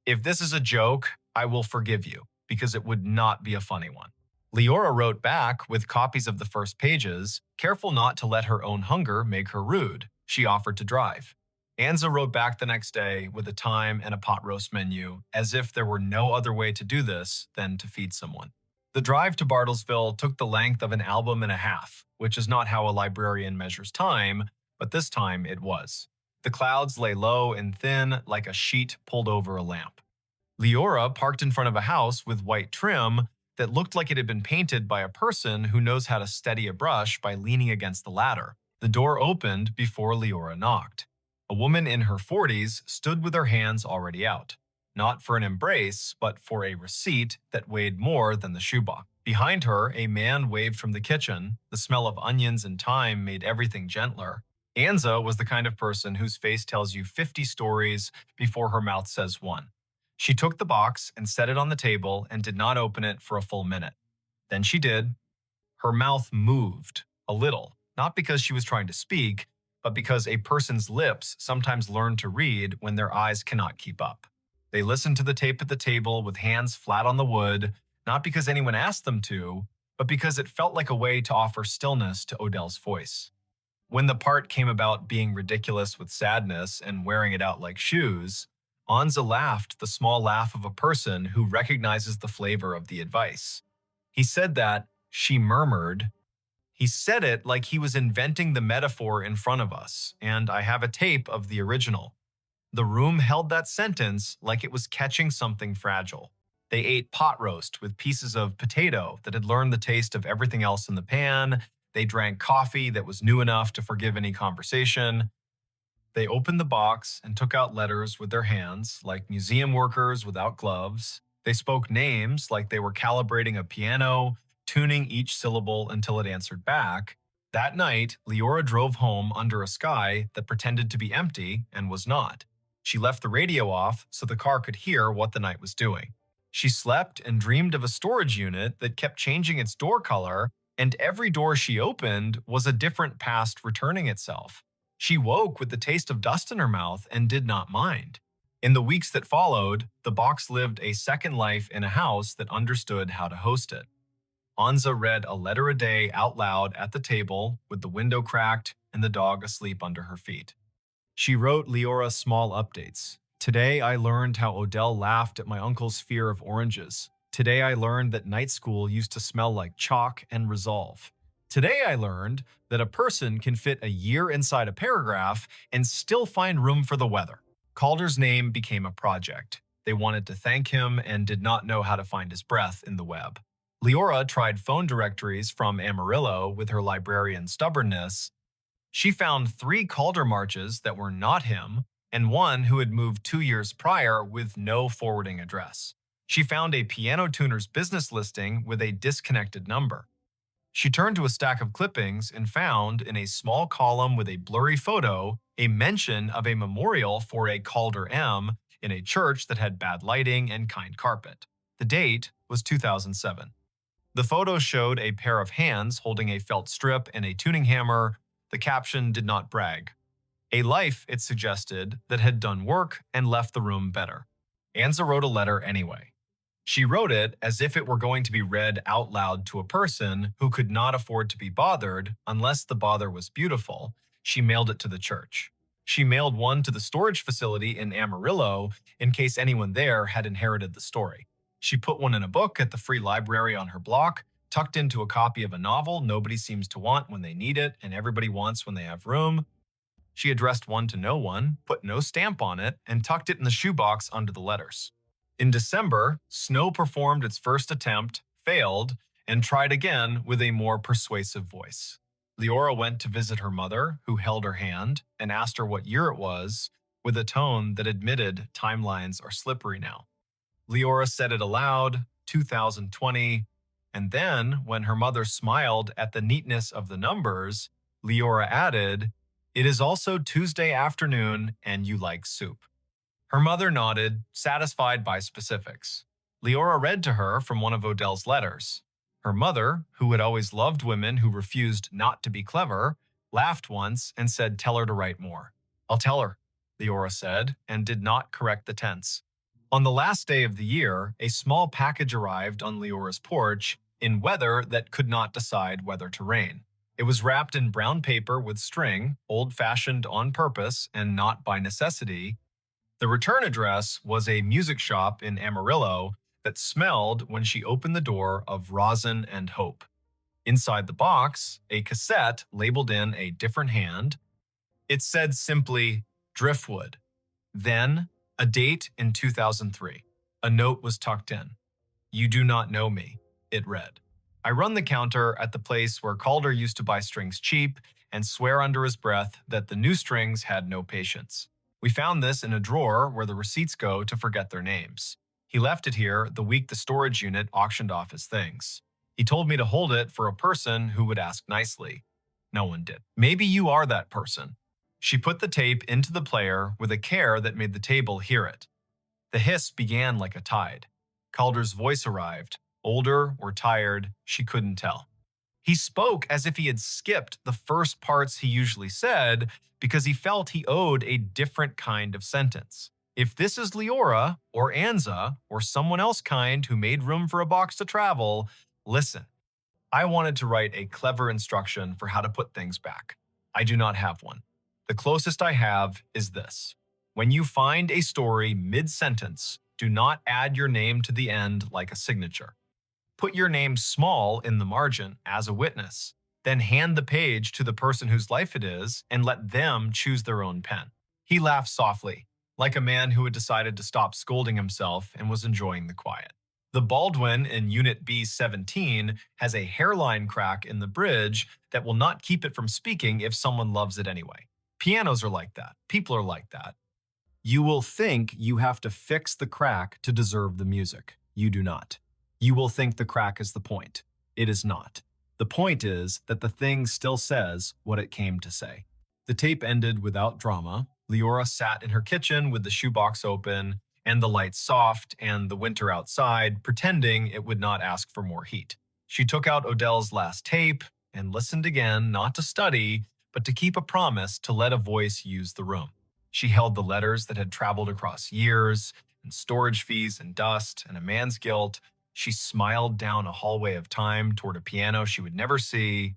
If this is a joke, I will forgive you, because it would not be a funny one. Leora wrote back with copies of the first pages, careful not to let her own hunger make her rude. She offered to drive. Anza wrote back the next day with a time and a pot roast menu, as if there were no other way to do this than to feed someone. The drive to Bartlesville took the length of an album and a half, which is not how a librarian measures time, but this time it was. The clouds lay low and thin like a sheet pulled over a lamp. Leora parked in front of a house with white trim that looked like it had been painted by a person who knows how to steady a brush by leaning against the ladder. The door opened before Leora knocked. A woman in her 40s stood with her hands already out. not for an embrace, but for a receipt that weighed more than the shoebox. Behind her, a man waved from the kitchen. The smell of onions and thyme made everything gentler. Anza was the kind of person whose face tells you 50 stories before her mouth says one. She took the box and set it on the table and did not open it for a full minute. Then she did. Her mouth moved a little, not because she was trying to speak, but because a person's lips sometimes learn to read when their eyes cannot keep up. They listened to the tape at the table with hands flat on the wood, not because anyone asked them to, but because it felt like a way to offer stillness to Odell's voice. When the part came about being ridiculous with sadness and wearing it out like shoes, Anza laughed the small laugh of a person who recognizes the flavor of the advice. He said that, she murmured. He said it like he was inventing the metaphor in front of us, and I have a tape of the original. The room held that sentence like it was catching something fragile. They ate pot roast with pieces of potato that had learned the taste of everything else in the pan. They drank coffee that was new enough to forgive any conversation. They opened the box and took out letters with their hands, like museum workers without gloves. They spoke names like they were calibrating a piano, tuning each syllable until it answered back. That night, Leora drove home under a sky that pretended to be empty and was not. She left the radio off so the car could hear what the night was doing. She slept and dreamed of a storage unit that kept changing its door color, and every door she opened was a different past returning itself. She woke with the taste of dust in her mouth and did not mind. In the weeks that followed, the box lived a second life in a house that understood how to host it. Anza read a letter a day out loud at the table with the window cracked and the dog asleep under her feet. She wrote Leora small updates. Today I learned how Odell laughed at my uncle's fear of oranges. Today I learned that night school used to smell like chalk and resolve. Today I learned that a person can fit a year inside a paragraph and still find room for the weather. Calder's name became a project. They wanted to thank him and did not know how to find his breath in the web. Leora tried phone directories from Amarillo with her librarian stubbornness. She found 3 Calder marches that were not him, and one who had moved 2 years prior with no forwarding address. She found a piano tuner's business listing with a disconnected number. She turned to a stack of clippings and found, in a small column with a blurry photo, a mention of a memorial for a Calder M in a church that had bad lighting and kind carpet. The date was 2007. The photo showed a pair of hands holding a felt strip and a tuning hammer. The caption did not brag. A life, it suggested, that had done work and left the room better. Anza wrote a letter anyway. She wrote it as if it were going to be read out loud to a person who could not afford to be bothered unless the bother was beautiful. She mailed it to the church. She mailed one to the storage facility in Amarillo in case anyone there had inherited the story. She put one in a book at the free library on her block, tucked into a copy of a novel nobody seems to want when they need it and everybody wants when they have room. She addressed one to no one, put no stamp on it, and tucked it in the shoebox under the letters. In December, Snow performed its first attempt, failed, and tried again with a more persuasive voice. Leora went to visit her mother, who held her hand, and asked her what year it was, with a tone that admitted timelines are slippery now. Leora said it aloud, 2020, and then, when her mother smiled at the neatness of the numbers, Leora added, "It is also Tuesday afternoon and you like soup." Her mother nodded, satisfied by specifics. Leora read to her from one of Odell's letters. Her mother, who had always loved women who refused not to be clever, laughed once and said, "Tell her to write more." "I'll tell her," Leora said, and did not correct the tense. On the last day of the year, a small package arrived on Leora's porch in weather that could not decide whether to rain. It was wrapped in brown paper with string, old-fashioned on purpose and not by necessity. The return address was a music shop in Amarillo that smelled, when she opened the door, of rosin and hope. Inside the box, a cassette labeled in a different hand. It said simply, "Driftwood." Then, a date in 2003. A note was tucked in. "You do not know me," it read. "I run the counter at the place where Calder used to buy strings cheap and swear under his breath that the new strings had no patience. We found this in a drawer where the receipts go to forget their names. He left it here the week the storage unit auctioned off his things. He told me to hold it for a person who would ask nicely. No one did. Maybe you are that person. She put the tape into the player with a care that made the table hear it. The hiss began like a tide. Calder's voice arrived. Older or tired, she couldn't tell. He spoke as if he had skipped the first parts he usually said because he felt he owed a different kind of sentence. If this is Leora or Anza or someone else kind who made room for a box to travel, listen. I wanted to write a clever instruction for how to put things back. I do not have one. The closest I have is this. When you find a story mid-sentence, do not add your name to the end like a signature. Put your name small in the margin as a witness, then hand the page to the person whose life it is and let them choose their own pen. He laughed softly, like a man who had decided to stop scolding himself and was enjoying the quiet. The Baldwin in Unit B17 has a hairline crack in the bridge that will not keep it from speaking if someone loves it anyway. Pianos are like that. People are like that. You will think you have to fix the crack to deserve the music. You do not. You will think the crack is the point. It is not. The point is that the thing still says what it came to say. The tape ended without drama. Leora sat in her kitchen with the shoebox open and the lights soft and the winter outside, pretending it would not ask for more heat. She took out Odell's last tape and listened again, not to study, but to keep a promise to let a voice use the room. She held the letters that had traveled across years, and storage fees and dust and a man's guilt. She smiled down a hallway of time toward a piano she would never see.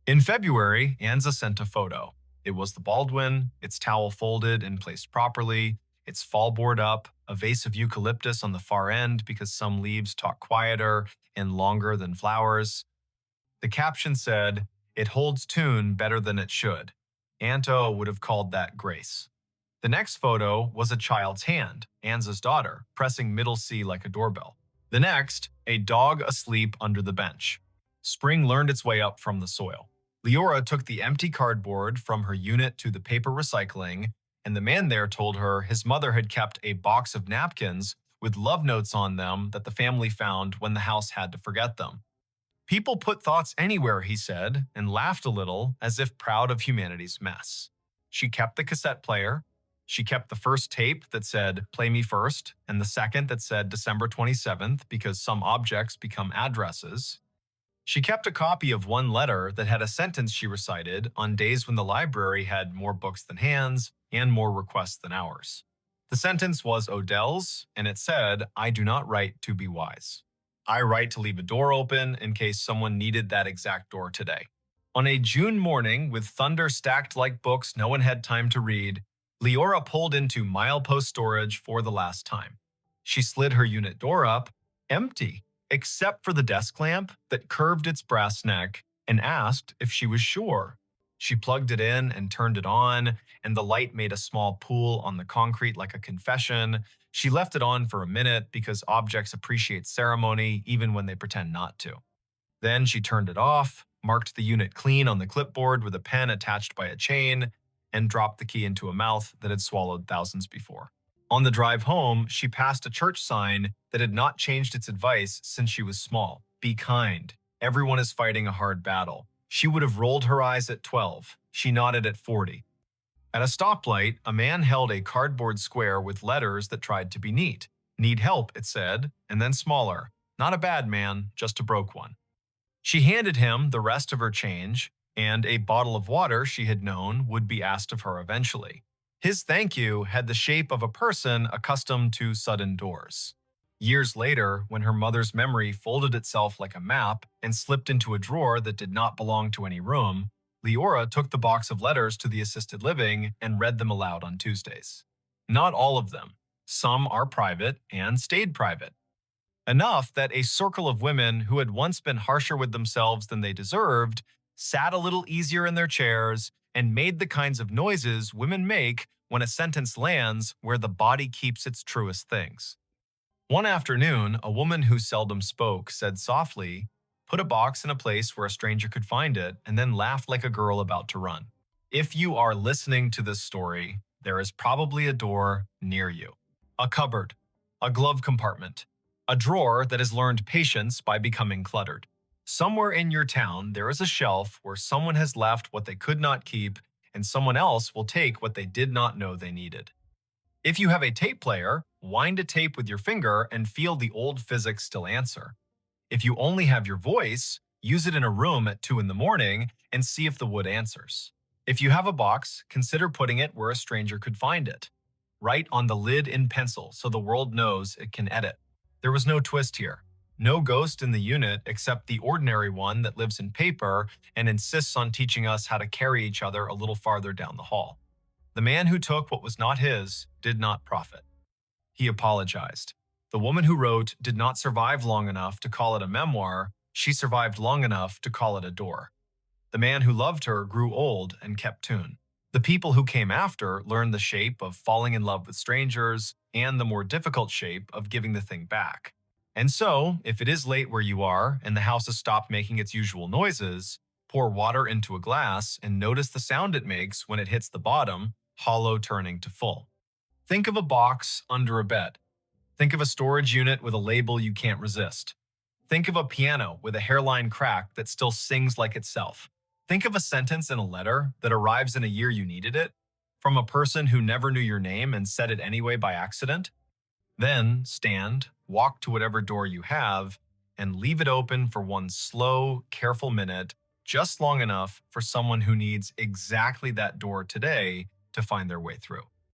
In February, Anza sent a photo. It was the Baldwin, its towel folded and placed properly, its fallboard up, a vase of eucalyptus on the far end because some leaves talk quieter and longer than flowers. The caption said, "It holds tune better than it should." Anto would have called that grace. The next photo was a child's hand, Anza's daughter, pressing middle C like a doorbell. The next, a dog asleep under the bench. Spring learned its way up from the soil. Leora took the empty cardboard from her unit to the paper recycling, and the man there told her his mother had kept a box of napkins with love notes on them that the family found when the house had to forget them. People put thoughts anywhere, he said, and laughed a little as if proud of humanity's mess. She kept the cassette player. She kept the first tape that said, "Play me first," and the second that said December 27th because some objects become addresses. She kept a copy of one letter that had a sentence she recited on days when the library had more books than hands and more requests than hours. The sentence was Odell's, and it said, "I do not write to be wise. I write to leave a door open in case someone needed that exact door today." On a June morning with thunder stacked like books no one had time to read, Leora pulled into milepost storage for the last time. She slid her unit door up, empty, except for the desk lamp that curved its brass neck, and asked if she was sure. She plugged it in and turned it on, and the light made a small pool on the concrete like a confession. She left it on for a minute because objects appreciate ceremony even when they pretend not to. Then she turned it off, marked the unit clean on the clipboard with a pen attached by a chain, and dropped the key into a mouth that had swallowed thousands before. On the drive home, she passed a church sign that had not changed its advice since she was small. Be kind. Everyone is fighting a hard battle. She would have rolled her eyes at 12. She nodded at 40. At a stoplight, a man held a cardboard square with letters that tried to be neat. Need help, it said, and then smaller. Not a bad man, just a broke one. She handed him the rest of her change, and a bottle of water she had known would be asked of her eventually. His thank you had the shape of a person accustomed to sudden doors. Years later, when her mother's memory folded itself like a map and slipped into a drawer that did not belong to any room, Leora took the box of letters to the assisted living and read them aloud on Tuesdays. Not all of them. Some are private and stayed private. Enough that a circle of women who had once been harsher with themselves than they deserved sat a little easier in their chairs and made the kinds of noises women make when a sentence lands where the body keeps its truest things. One afternoon, a woman who seldom spoke said softly, "Put a box in a place where a stranger could find it," and then laughed like a girl about to run. If you are listening to this story, there is probably a door near you. A cupboard, a glove compartment, a drawer that has learned patience by becoming cluttered. Somewhere in your town, there is a shelf where someone has left what they could not keep, and someone else will take what they did not know they needed. If you have a tape player, wind a tape with your finger and feel the old physics still answer. If you only have your voice, use it in a room at 2 in the morning and see if the wood answers. If you have a box, consider putting it where a stranger could find it. Write on the lid in pencil so the world knows it can edit. There was no twist here. No ghost in the unit except the ordinary one that lives in paper and insists on teaching us how to carry each other a little farther down the hall. The man who took what was not his did not profit. He apologized. The woman who wrote did not survive long enough to call it a memoir, she survived long enough to call it a door. The man who loved her grew old and kept tune. The people who came after learned the shape of falling in love with strangers and the more difficult shape of giving the thing back. And so, if it is late where you are and the house has stopped making its usual noises, pour water into a glass and notice the sound it makes when it hits the bottom, hollow turning to full. Think of a box under a bed. Think of a storage unit with a label you can't resist. Think of a piano with a hairline crack that still sings like itself. Think of a sentence in a letter that arrives in a year you needed it, from a person who never knew your name and said it anyway by accident. Then stand, walk to whatever door you have, and leave it open for one slow, careful minute, just long enough for someone who needs exactly that door today to find their way through.